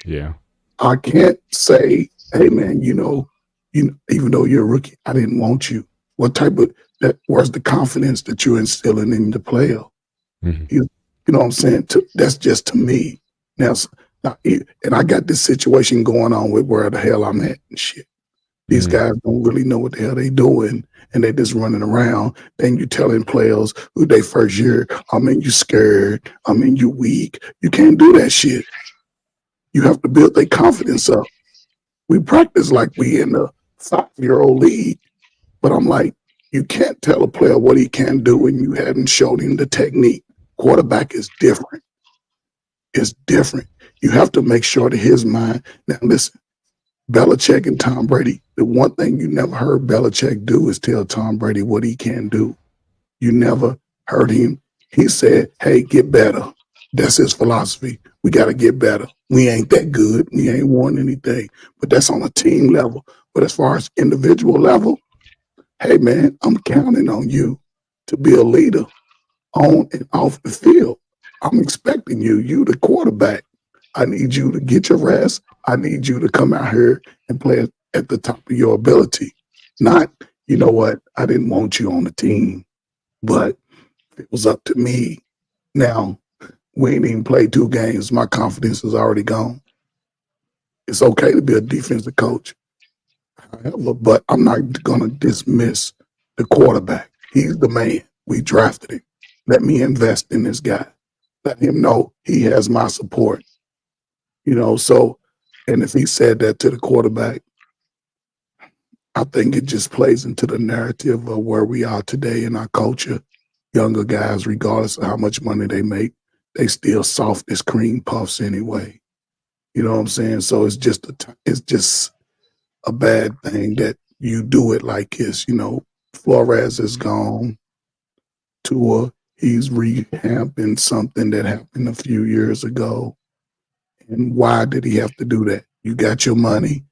Yeah. I can't say, hey man, even though you're a rookie, I didn't want you. What type of where's the confidence that you're instilling in the player? Mm-hmm. You know what I'm saying? That's just to me. Now, and I got this situation going on with where the hell I'm at and shit. These guys don't really know what the hell they doing, and they just running around. Then you telling players who they first year, you scared, you weak. You can't do that shit. You have to build their confidence up. We practice like we in a 5-year-old league, but I'm like, you can't tell a player what he can do when you haven't showed him the technique. Quarterback is different. It's different. You have to make sure that his mind. Now listen, Belichick and Tom Brady, the one thing you never heard Belichick do is tell Tom Brady what he can do. You never heard him. He said, hey, get better. That's his philosophy. We got to get better. We ain't that good. We ain't won anything. But that's on a team level. But as far as individual level, hey, man, I'm counting on you to be a leader on and off the field. I'm expecting you the quarterback. I need you to get your rest. I need you to come out here and play at the top of your ability. Not, you know what, I didn't want you on the team, but it was up to me. Now, we ain't even played 2 games. My confidence is already gone. It's okay to be a defensive coach. However, but I'm not going to dismiss the quarterback. He's the man. We drafted him. Let me invest in this guy. Let him know he has my support. So, and if he said that to the quarterback, I think it just plays into the narrative of where we are today in our culture. Younger guys, regardless of how much money they make, they still soft as cream puffs anyway. You know what I'm saying? So it's just a bad thing that you do it like this. Flores is gone. Tua, he's rehamping something that happened a few years ago. And why did he have to do that? You got your money.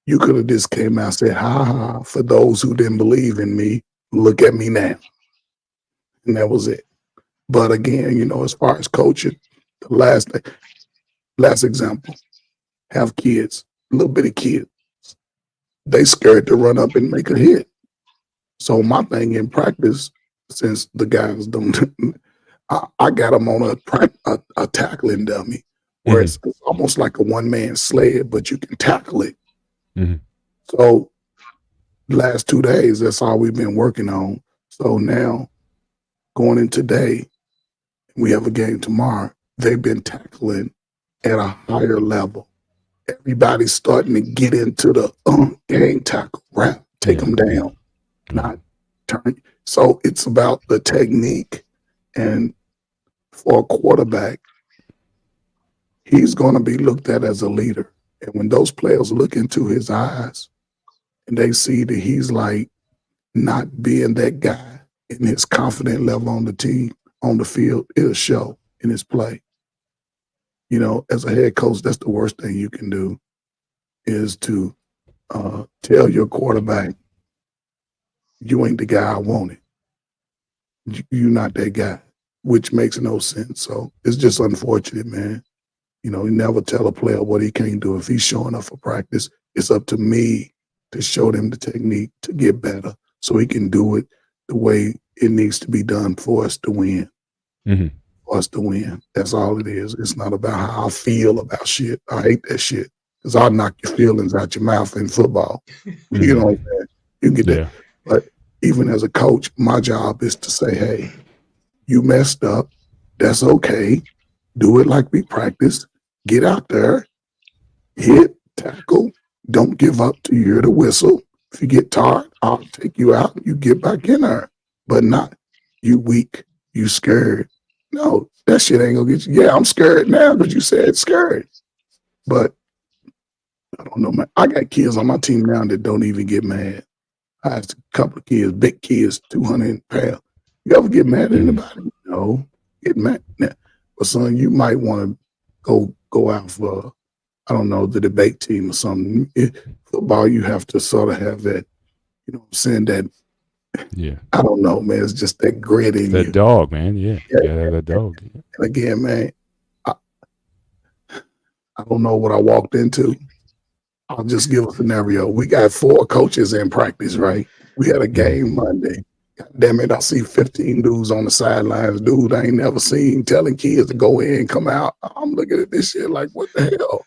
You could have just came out and said, ha ha, for those who didn't believe in me, look at me now. And that was it. But again, as far as coaching, the last example, have kids, little bitty kids. They scared to run up and make a hit. So my thing in practice, since the guys don't, I got them on a tackling dummy. Where it's almost like a one-man sled, but you can tackle it. Mm-hmm. So the last 2 days, that's all we've been working on. So now, going in today, we have a game tomorrow. They've been tackling at a higher level. Everybody's starting to get into the game tackle, wrap, take them down, not turn. So it's about the technique and for a quarterback, he's going to be looked at as a leader. And when those players look into his eyes and they see that he's like not being that guy in his confident level on the team, on the field, it'll show in his play. You know, as a head coach, that's the worst thing you can do is to tell your quarterback, you ain't the guy I wanted. You're not that guy, which makes no sense. So it's just unfortunate, man. You know, you never tell a player what he can't do. If he's showing up for practice, it's up to me to show them the technique to get better so he can do it the way it needs to be done for us to win. Mhm. For us to win. That's all it is. It's not about how I feel about shit. I hate that shit because I'll knock your feelings out your mouth in football. You know what I'm saying? You get that. Yeah. But even as a coach, my job is to say, hey, you messed up. That's okay. Do it like we practiced. Get out there, hit, tackle. Don't give up till you hear the whistle. If you get tired, I'll take you out. You get back in there. But not you weak, you scared. No, that shit ain't gonna get you. Yeah, I'm scared now because you said scared. But I don't know, man. I got kids on my team now that don't even get mad. I have a couple of kids, big kids, 200 pounds. You ever get mad at anybody? No. Get mad. Nah. But son, you might want to go out for, I don't know, the debate team or something. Football, you have to sort of have that, you know what I'm saying, that, Yeah. I don't know, man. It's just that grit in That you. dog, man. Yeah. Yeah, that dog. And again, man, I don't know what I walked into. I'll just give a scenario. We got 4 coaches in practice, right? We had a game Monday. God damn it, I see 15 dudes on the sidelines, dude I ain't never seen, telling kids to go in, come out. I'm looking at this shit like, what the hell?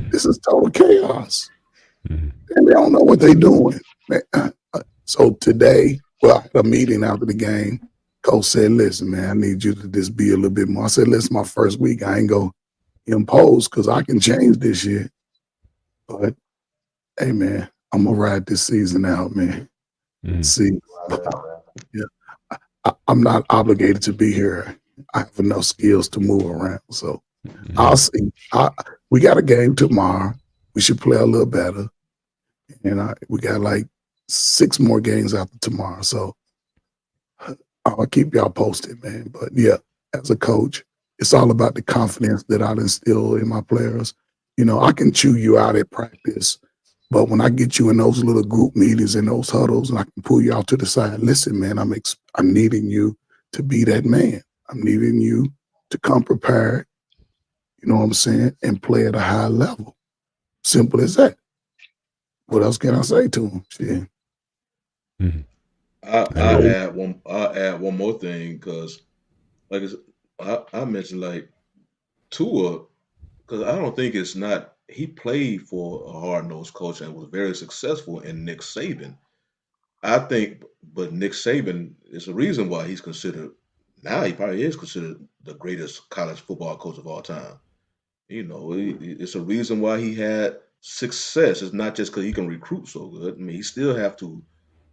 This is total chaos. And they don't know what they're doing. Man, so today, well, I had a meeting after the game. Coach said, listen, man, I need you to just be a little bit more. I said, listen, my first week, I ain't going to impose because I can change this shit. But, hey, man, I'm going to ride this season out, man. See, yeah, I'm not obligated to be here. I have enough skills to move around. So I'll see. We got a game tomorrow. We should play a little better. And we got like 6 more games after tomorrow. So I'll keep y'all posted, man. But yeah, as a coach, it's all about the confidence that I instill in my players. You know, I can chew you out at practice, but when I get you in those little group meetings and those huddles, and I can pull you out to the side, listen, man, I'm needing you to be that man. I'm needing you to come prepared, you know what I'm saying, and play at a high level. Simple as that. What else can I say to him? Shit. I'll add one more thing because, like I mentioned, like Tua, because I don't think it's not. He played for a hard-nosed coach and was very successful in Nick Saban. I think, but Nick Saban is the reason why he's considered now. He probably is considered the greatest college football coach of all time. You know, it's a reason why he had success. It's not just because he can recruit so good. I mean, he still have to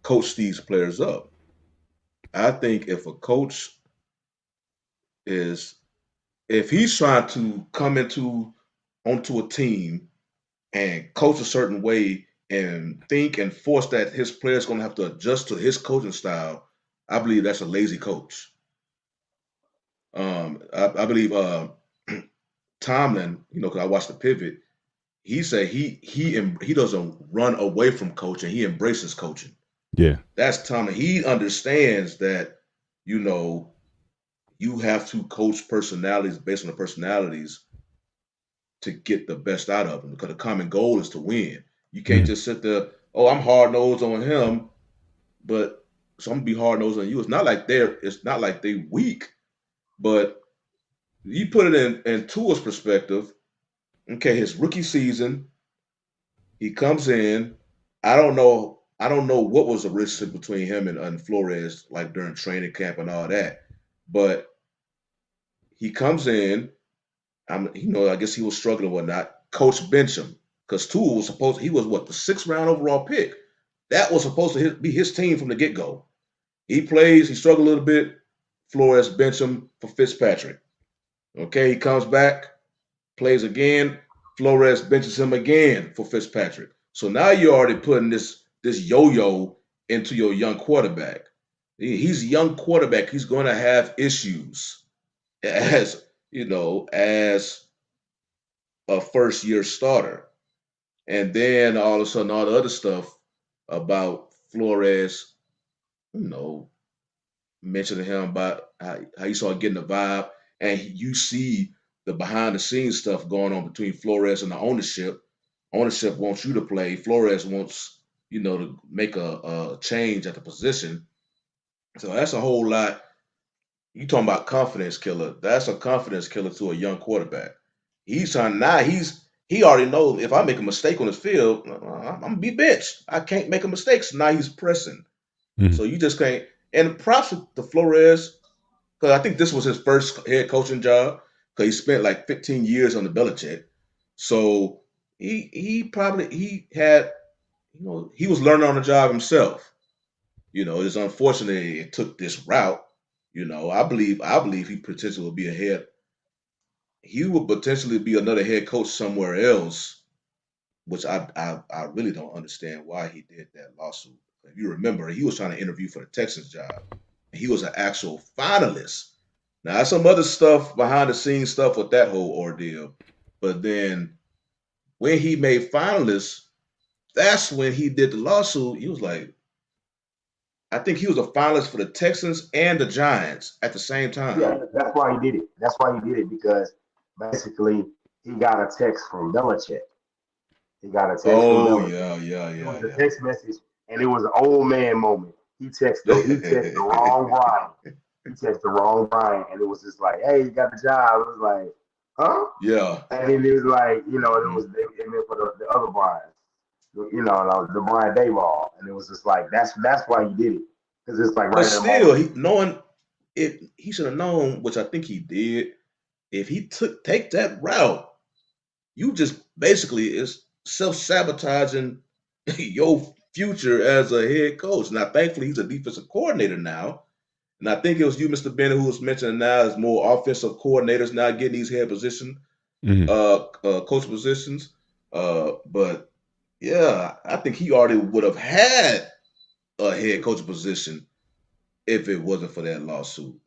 coach these players up. I think if a coach is if he's trying to come onto a team and coach a certain way and think and force that his players going to have to adjust to his coaching style, I believe that's a lazy coach. I believe Tomlin, you know, because I watched the pivot, he said he doesn't run away from coaching, he embraces coaching. Yeah. That's Tomlin. He understands that, you know, you have to coach personalities based on the personalities to get the best out of them because the common goal is to win. You can't just sit there, oh, I'm hard nosed on him, but so I'm gonna be hard nosed on you. It's not like they weak, but you put it in Tua's perspective. Okay, his rookie season, he comes in. I don't know what was the relationship between him and Flores, like during training camp and all that, but he comes in. I guess he was struggling or whatnot. Coach bench him because Tua was he was what, the 6th round overall pick. That was supposed to be his team from the get go. He struggled a little bit. Flores bench him for Fitzpatrick. Okay, he comes back, plays again. Flores benches him again for Fitzpatrick. So now you're already putting this yo-yo into your young quarterback. He's a young quarterback. He's going to have issues as as a first year starter. And then all of a sudden, all the other stuff about Flores, you know, mentioning him about how you started getting the vibe, and you see the behind the scenes stuff going on between Flores and the ownership. Ownership wants you to play. Flores wants to make a change at the position. So that's a whole lot. You talking about confidence killer? That's a confidence killer to a young quarterback. He's trying now. He already knows if I make a mistake on the field, I'm gonna be benched. I can't make a mistake. So now he's pressing. Mhm. So you just can't. And props to Flores because I think this was his first head coaching job because he spent like 15 years on the Belichick. So he probably he had he was learning on the job himself. It's unfortunate it took this route. I believe he potentially will be a head. He would potentially be another head coach somewhere else, which I really don't understand why he did that lawsuit. If you remember, he was trying to interview for the Texans job. And he was an actual finalist. Now, there's some other stuff behind the scenes stuff with that whole ordeal. But then when he made finalists, that's when he did the lawsuit. He was like, I think he was a finalist for the Texans and the Giants at the same time. Yeah, that's why he did it. That's why he did it because basically he got a text from Belichick. He got a text from Oh Belichick. yeah. It was a text message, and it was an old man moment. He texted the wrong Brian. He texted the wrong Brian, and it was just like, "Hey, you got the job." It was like, "Huh?" Yeah. And then it was like, it meant for the other Brian, the Brian Dayball, and it was just like that's why he did it because it's like But right in the still, moment. he should have known, which I think he did. If he take that route, you just basically is self-sabotaging your future as a head coach. Now, thankfully, he's a defensive coordinator now. And I think it was you, Mr. Bennett, who was mentioning now is more offensive coordinators now getting these head position, coach positions. But yeah, I think he already would have had a head coach position if it wasn't for that lawsuit.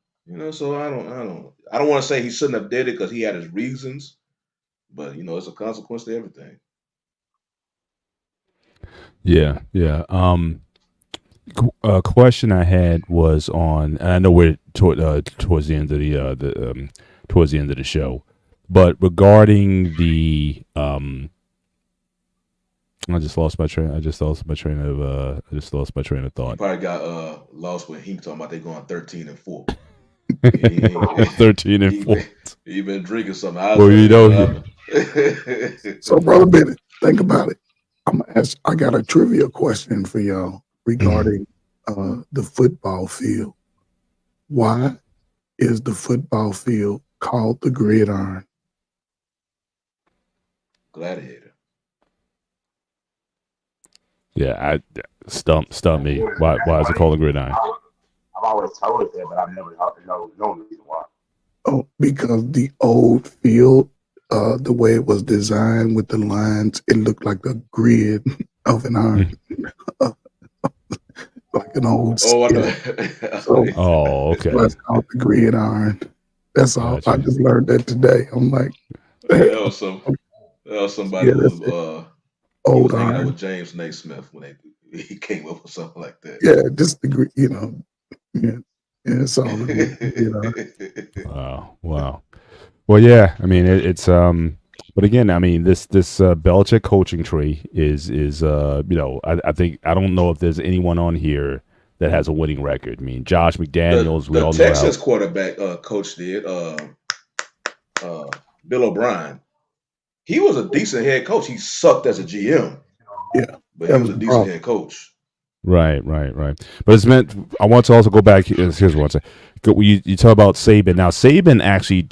So I don't want to say he shouldn't have did it because he had his reasons, but it's a consequence to everything. Yeah. Question I had was on, and I know we're towards the end of the show, but regarding the I just lost my train of thought. He probably got lost when he talking about they going 13-4. 13-4. He been drinking something. So, Brother Bennett, think about it. I'm gonna ask. I got a trivia question for y'all regarding the football field. Why is the football field called the gridiron? Gladiator. Yeah, stump me. Why is it called a gridiron? I've always told it that, but I've never known the reason why. Oh, because the old field, the way it was designed with the lines, it looked like a grid of an iron, like an old. Oh, I know. Okay. That's called the gridiron. That's all. Gotcha. I just learned that today. I'm like, that was somebody who was old hanging out iron. with James Naismith when he came up with something like that. Yeah, just the yeah, it's all Wow. Well, yeah. I mean, it's but again, I mean, this Belichick coaching tree is I think I don't know if there's anyone on here that has a winning record. I mean, Josh McDaniels, we all know Texas quarterback coach did Bill O'Brien. He was a decent head coach. He sucked as a GM. Yeah, but he was a decent head coach. Right. But it's meant. I want to also go back. Here's what I want to say. You talk about Saban. Now, Saban actually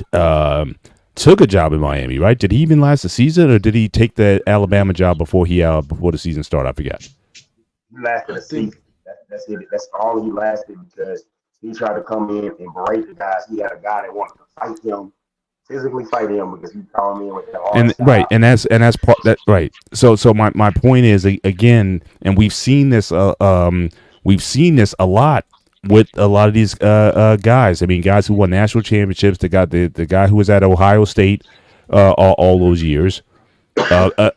took a job in Miami, right? Did he even last the season, or did he take the Alabama job before the season started? I forget. He lasted a season. That's it. That's all he lasted because he tried to come in and berate the guys. He had a guy that wanted to fight him physically fight him because he come in with that hard And style. right, and that's part that right. So my point is again, and we've seen this a lot with a lot of these guys. I mean, guys who won national championships. The guy who was at Ohio State all those years.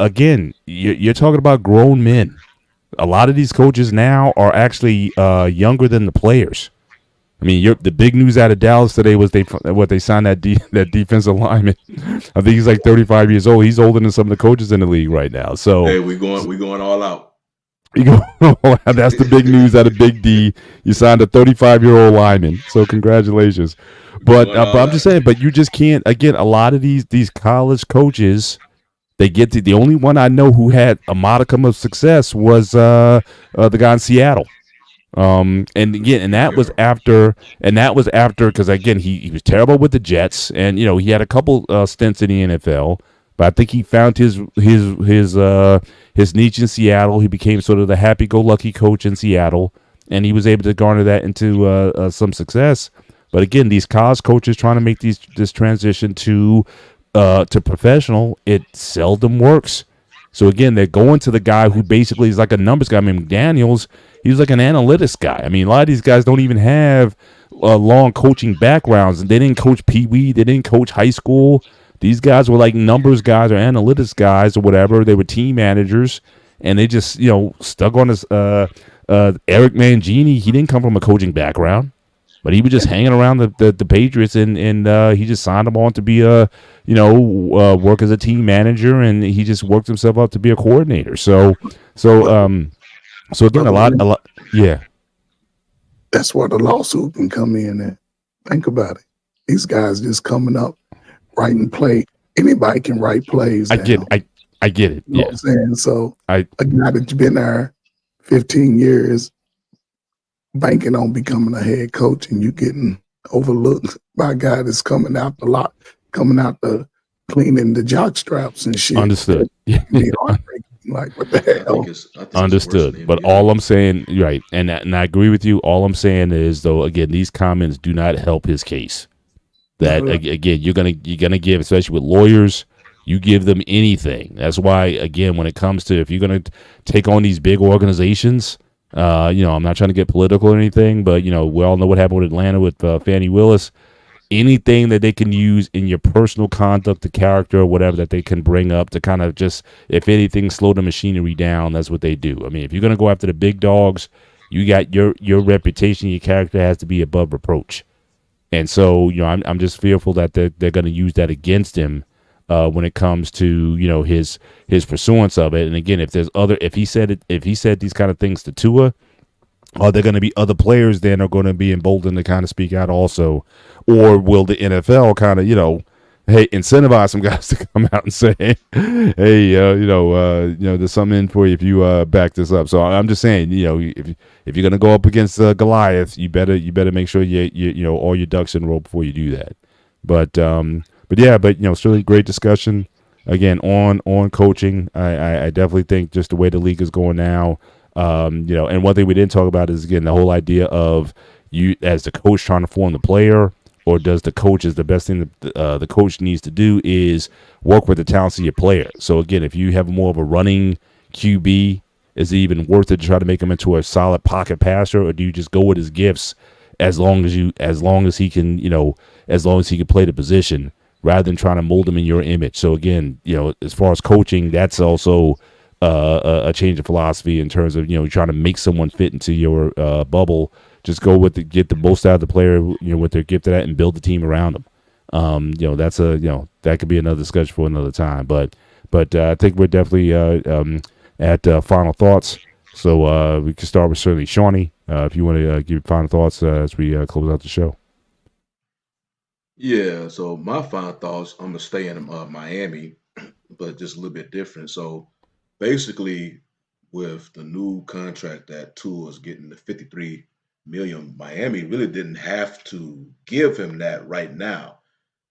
Again, you're talking about grown men. A lot of these coaches now are actually younger than the players. I mean, the big news out of Dallas today was they signed that defensive lineman. I think he's like 35 years old. He's older than some of the coaches in the league right now. So Hey, we going all out. that's the big news out of Big D. You signed a 35-year-old lineman. So congratulations. But I'm just saying. But you just can't. Again, a lot of these college coaches, they get to the only one I know who had a modicum of success was the guy in Seattle. And that was after because again he was terrible with the Jets, and he had a couple stints in the NFL, but I think he found his niche in Seattle. He became sort of the happy-go-lucky coach in Seattle, and he was able to garner that into some success. But again, these college coaches trying to make this transition to professional, it seldom works. So again, they're going to the guy who basically is like a numbers guy. I mean, McDaniels, he's like an analytics guy. I mean, a lot of these guys don't even have long coaching backgrounds. They didn't coach Pee Wee. They didn't coach high school. These guys were like numbers guys or analytics guys or whatever. They were team managers, and they just stuck on this. Eric Mangini, he didn't come from a coaching background, but he was just hanging around the Patriots, and he just signed them on to be work as a team manager, and he just worked himself up to be a coordinator. So again, a lot, yeah. That's where the lawsuit can come in. And think about it. These guys just coming up, writing play. Anybody can write plays. I get it. You know what I'm saying? So a guy that's been there 15 years, banking on becoming a head coach, and you getting overlooked by a guy that's coming out the cleaning the jock straps and shit. Understood. Like, what the hell? I think Understood. But all I'm saying, right, and I agree with you. All I'm saying is, though, again, these comments do not help his case. That again, you're gonna give, especially with lawyers, you give them anything. That's why, again, when it comes to if you're gonna take on these big organizations, I'm not trying to get political or anything, but we all know what happened with Atlanta with Fannie Willis. Anything that they can use in your personal conduct, the character, or whatever that they can bring up to kind of just, if anything, slow the machinery down. That's what they do. I mean, if you're gonna go after the big dogs, you got your reputation, your character has to be above reproach. And so, I'm just fearful that they're going to use that against him when it comes to his pursuance of it. And again, if he said these kind of things to Tua, are there going to be other players then are going to be emboldened to kind of speak out also, or will the NFL kind of incentivize some guys to come out and say, hey, there's something in for you if you back this up. So I'm just saying, if you're going to go up against Goliath, you better make sure you all your ducks in a row before you do that. But certainly great discussion again on coaching. I definitely think just the way the league is going now, and one thing we didn't talk about is again the whole idea of you as the coach trying to form the player. Or does the coach, is the best thing that the coach needs to do is work with the talents of your player. So again, if you have more of a running QB, is it even worth it to try to make him into a solid pocket passer, or do you just go with his gifts as long as he can play the position rather than trying to mold him in your image? So again, as far as coaching, that's also a change of philosophy in terms of trying to make someone fit into your bubble. Just go with get the most out of the player, what they're gifted at, and build the team around them. That's that could be another discussion for another time. But I think we're definitely at final thoughts. So we can start with certainly Shawnee, if you want to give final thoughts as we close out the show. Yeah. So my final thoughts, I'm gonna stay in Miami, but just a little bit different. So basically, with the new contract that Tua is getting, the $53 million, Miami really didn't have to give him that right now.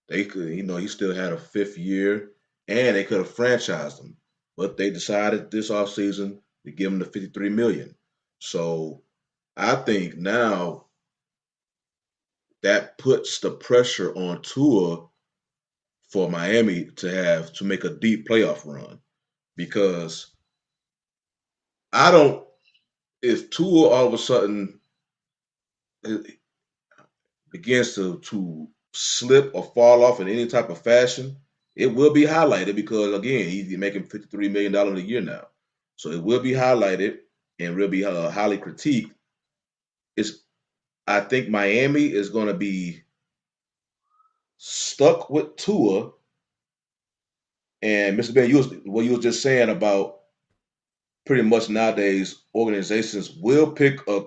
They could, he still had a 5th year, and they could have franchised him, but they decided this offseason to give him the $53 million. So I think now that puts the pressure on Tua for Miami to make a deep playoff run, because I don't. If Tua all of a sudden begins to slip or fall off in any type of fashion, it will be highlighted, because again, he's making $53 million a year now, so it will be highlighted and will be highly critiqued. I think Miami is going to be stuck with Tua. And Mr. Ben, what you was just saying about pretty much nowadays organizations will pick a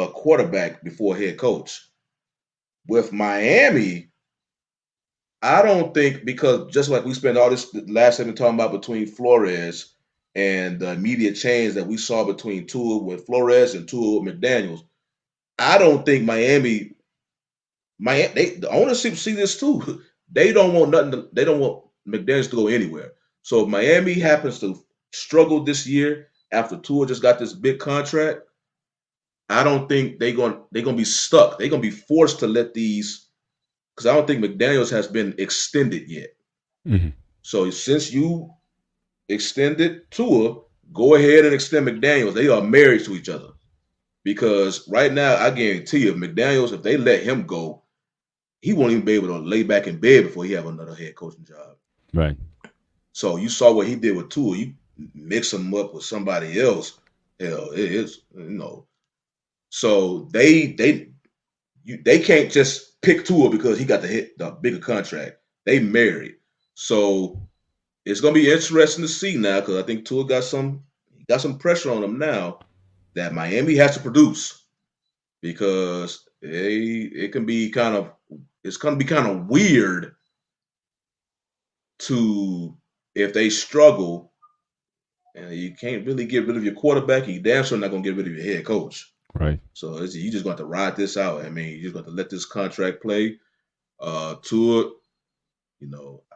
quarterback before a head coach. With Miami, I don't think, because just like we spent all this last segment talking about between Flores and the immediate change that we saw between Tua with Flores and Tua with McDaniels, I don't think the ownership see this too. They don't want nothing. They don't want McDaniels to go anywhere. So if Miami happens to struggle this year after Tua just got this big contract, I don't think they're gonna be stuck. They're gonna be forced to let these, because I don't think McDaniels has been extended yet. Mm-hmm. So since you extended Tua, go ahead and extend McDaniels. They are married to each other. Because right now, I guarantee you, McDaniels, if they let him go, he won't even be able to lay back in bed before he have another head coaching job. Right. So you saw what he did with Tua. You mix him up with somebody else. Hell, it is, So they can't just pick Tua because he got the bigger contract. They married. So it's gonna be interesting to see now, because I think Tua got some pressure on him now that Miami has to produce, because it's gonna be kind of weird if they struggle and you can't really get rid of your quarterback, you damn sure not gonna get rid of your head coach. Right. So you just got to ride this out. I mean, you just got to let this contract play. Tua,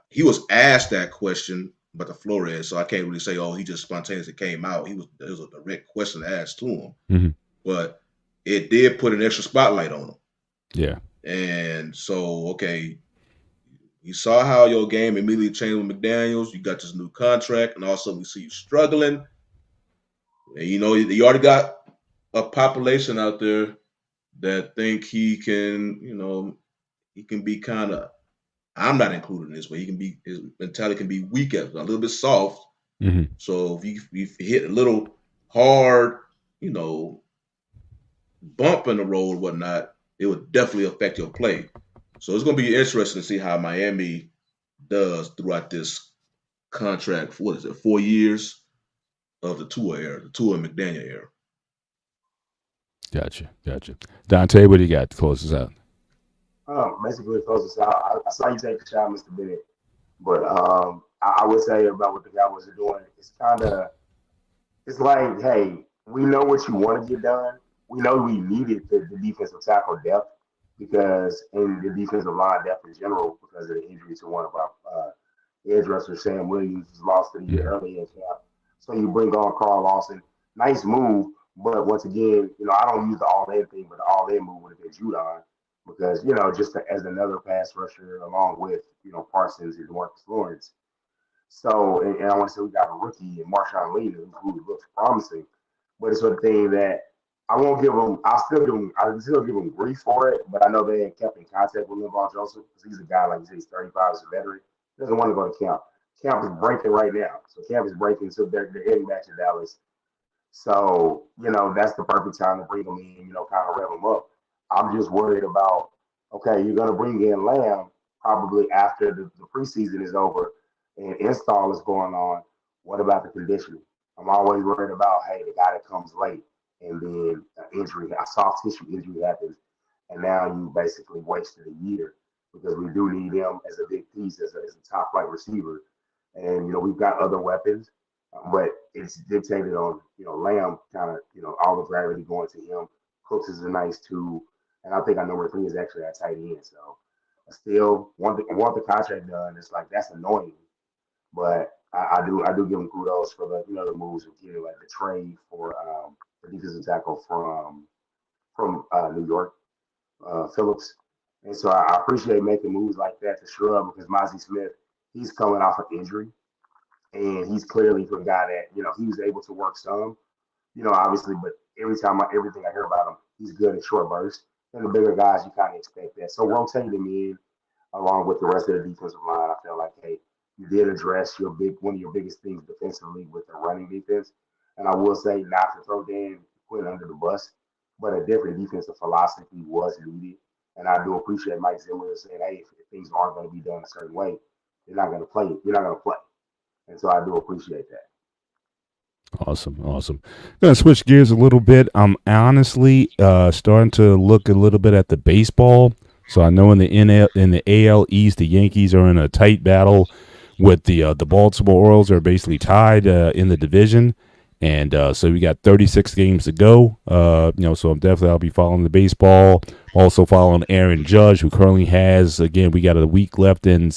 he was asked that question about the Flores, so I can't really say, he just spontaneously came out. It was a direct question asked to him, mm-hmm. but it did put an extra spotlight on him. Yeah. And so, okay, you saw how your game immediately changed with McDaniels. You got this new contract, and all of a sudden we see you struggling. And you already got a population out there that think he can, he can be kind of, I'm not included in this, but his mentality can be weak, a little bit soft. Mm-hmm. So if you hit a little hard, bump in the road or whatnot, it would definitely affect your play. So it's going to be interesting to see how Miami does throughout this contract. What is it, 4 years of the Tua era, the Tua and McDaniel era. Gotcha. Dante, what do you got to close us out? Basically, to close us out, I saw you take a shot, Mr. Bennett, but I would say about what the Cowboys are doing, it's like, hey, we know what you want to get done. We know we needed the defensive tackle depth, because in the defensive line depth in general, because of the injury to one of our edge rushers, Sam Williams, was lost in the year early in camp. So you bring on Carl Lawson. Nice move, but once again, I don't use the all-in thing, but the all-in move would have been Judon, because, just as another pass rusher along with, Parsons and Demarcus Lawrence. So, and I want to say we got a rookie in Marshawn Lynch who looks promising, but it's sort of thing that I won't give him. I'll still give him grief for it, but I know they ain't kept in contact with Linval Joseph, because he's a guy, like you said, he's 35, he's a veteran. He doesn't want to go to camp. Camp is breaking right now, so camp is breaking, so they're heading back to Dallas. So that's the perfect time to bring him in, kind of rev him up. I'm just worried about, okay, you're gonna bring in Lamb probably after the preseason is over and install is going on. What about the conditioning? I'm always worried about, hey, the guy that comes late and then an injury, a soft tissue injury happens, and now you basically wasted a year, because we do need him as a big piece, as a top flight receiver. And we've got other weapons, but it's dictated on Lamb kind of all the gravity going to him. Cooks is a nice two, and I think our number 3 is actually at tight end. So I still want the contract done. It's like, that's annoying, but I do give him kudos for the moves of getting, like, the trade for the defensive tackle from New York, Phillips. And so I appreciate making moves like that to shrub, because Mozzie Smith he's coming off an injury, and he's clearly a guy that he was able to work some, obviously. But everything I hear about him, he's good in short bursts. And the bigger guys, you kind of expect that. So rotating him in along with the rest of the defensive line, I feel like, hey, you did address one of your biggest things defensively with the running defense. And I will say, not to throw Dan Quinn under the bus, but a different defensive philosophy was needed. And I do appreciate Mike Zimmer saying, hey, if things aren't going to be done a certain way, you're not going to play. You're not going to play. And so I do appreciate that. Awesome. Gonna switch gears a little bit. I'm honestly starting to look a little bit at the baseball. So I know in the AL East, the Yankees are in a tight battle with the Baltimore Orioles are basically tied in the division, and so we got 36 games to go. So I'll be following the baseball. Also following Aaron Judge, who currently has, again, we got a week left in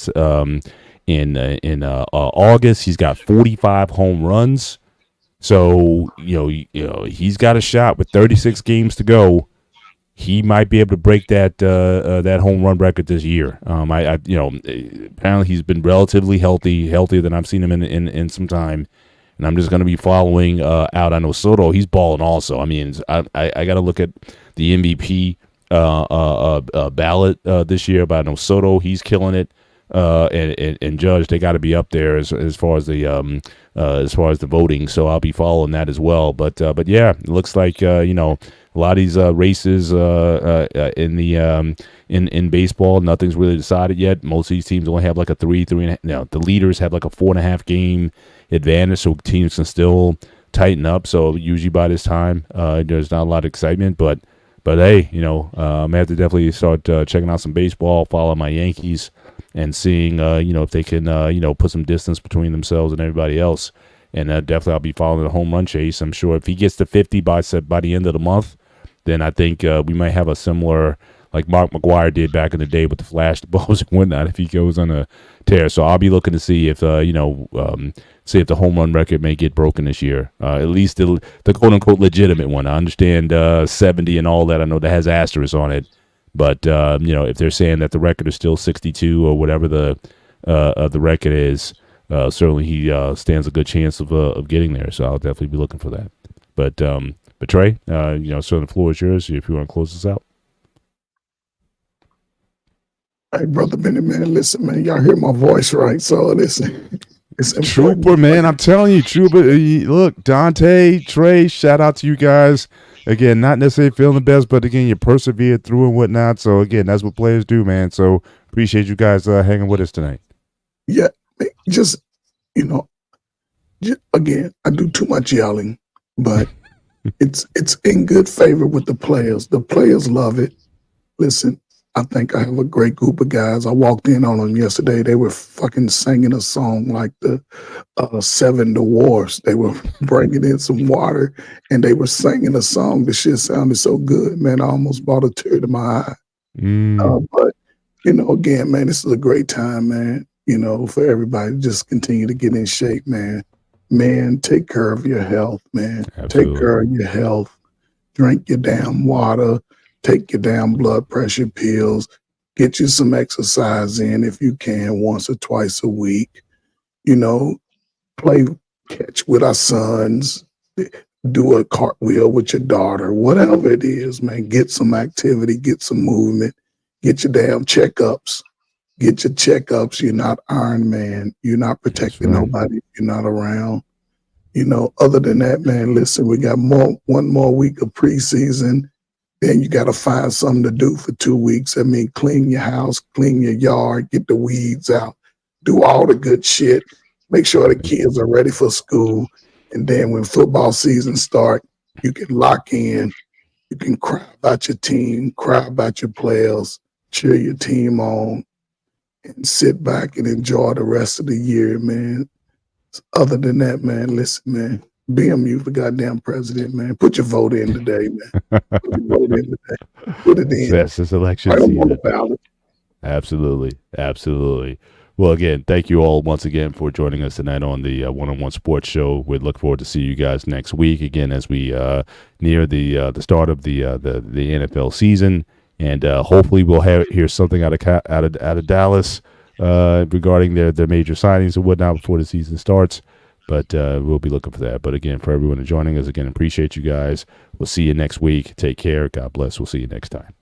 August. He's got 45 home runs. So, he's got a shot with 36 games to go. He might be able to break that home run record this year. Apparently he's been relatively healthier than I've seen him in some time. And I'm just going to be following out. I know Soto, he's balling also. I mean, I got to look at the MVP ballot this year, but I know Soto, he's killing it. And Judge, they got to be up there as far as the voting. So I'll be following that as well. But yeah, it looks like a lot of these races in baseball, nothing's really decided yet. Most of these teams only have like a 3.5. The leaders have like a 4.5 game advantage, so teams can still tighten up. So usually by this time, there's not a lot of excitement. But hey, I'm gonna have to definitely start checking out some baseball, follow my Yankees, and seeing if they can put some distance between themselves and everybody else. And definitely I'll be following the home run chase. I'm sure if he gets to 50 by the end of the month, then I think we might have a similar, like Mark McGwire did back in the day with the flash balls and whatnot, if he goes on a tear. So I'll be looking to see if see if the home run record may get broken this year. At least the quote unquote legitimate one. I understand 70 and all that. I know that has asterisks on it, but if they're saying that the record is still 62 or whatever the record is, certainly he stands a good chance of getting there. So I'll definitely be looking for that. But Trey, so the floor is yours if you want to close this out. Hey, Brother Benny, man, listen, man, y'all hear my voice, right? So listen, it's Trooper, man, I'm telling you, Trooper. Look, Dante, Trey, shout out to you guys. Again, not necessarily feeling the best, but again, you persevered through and whatnot. So again, that's what players do, man. So appreciate you guys hanging with us tonight. Yeah, just again, I do too much yelling, but it's in good favor with the players. The players love it. Listen, I think I have a great group of guys. I walked in on them yesterday. They were fucking singing a song like the Seven Dwarfs. They were bringing in some water and they were singing a song. The shit sounded so good, man. I almost brought a tear to my eye. But, again, man, this is a great time, man, for everybody to just continue to get in shape, man. Man, take care of your health, man. Absolutely. Take care of your health. Drink your damn water. Take your damn blood pressure pills. Get you some exercise in if you can once or twice a week. Play catch with our sons. Do a cartwheel with your daughter. Whatever it is, man, get some activity. Get some movement. Get your damn checkups. Get your checkups. You're not Iron Man. You're not protecting nobody. You're not around. Other than that, man, listen, we got one more week of preseason. Then you got to find something to do for 2 weeks. I mean, clean your house, clean your yard, get the weeds out, do all the good shit. Make sure the kids are ready for school. And then when football season starts, you can lock in. You can cry about your team, cry about your players, cheer your team on, and sit back and enjoy the rest of the year, man. Other than that, man, listen, man, BMU for goddamn president, man. Put your vote in today, man. Put your vote in today. Put it in. That's this election I don't season. want a ballot. Absolutely. Well, again, thank you all once again for joining us tonight on the One-on-One Sports Show. We look forward to see you guys next week again as we near the start of the NFL season, and hopefully we'll hear something out of Dallas regarding their major signings and whatnot before the season starts. But we'll be looking for that. But again, for everyone joining us, again, appreciate you guys. We'll see you next week. Take care. God bless. We'll see you next time.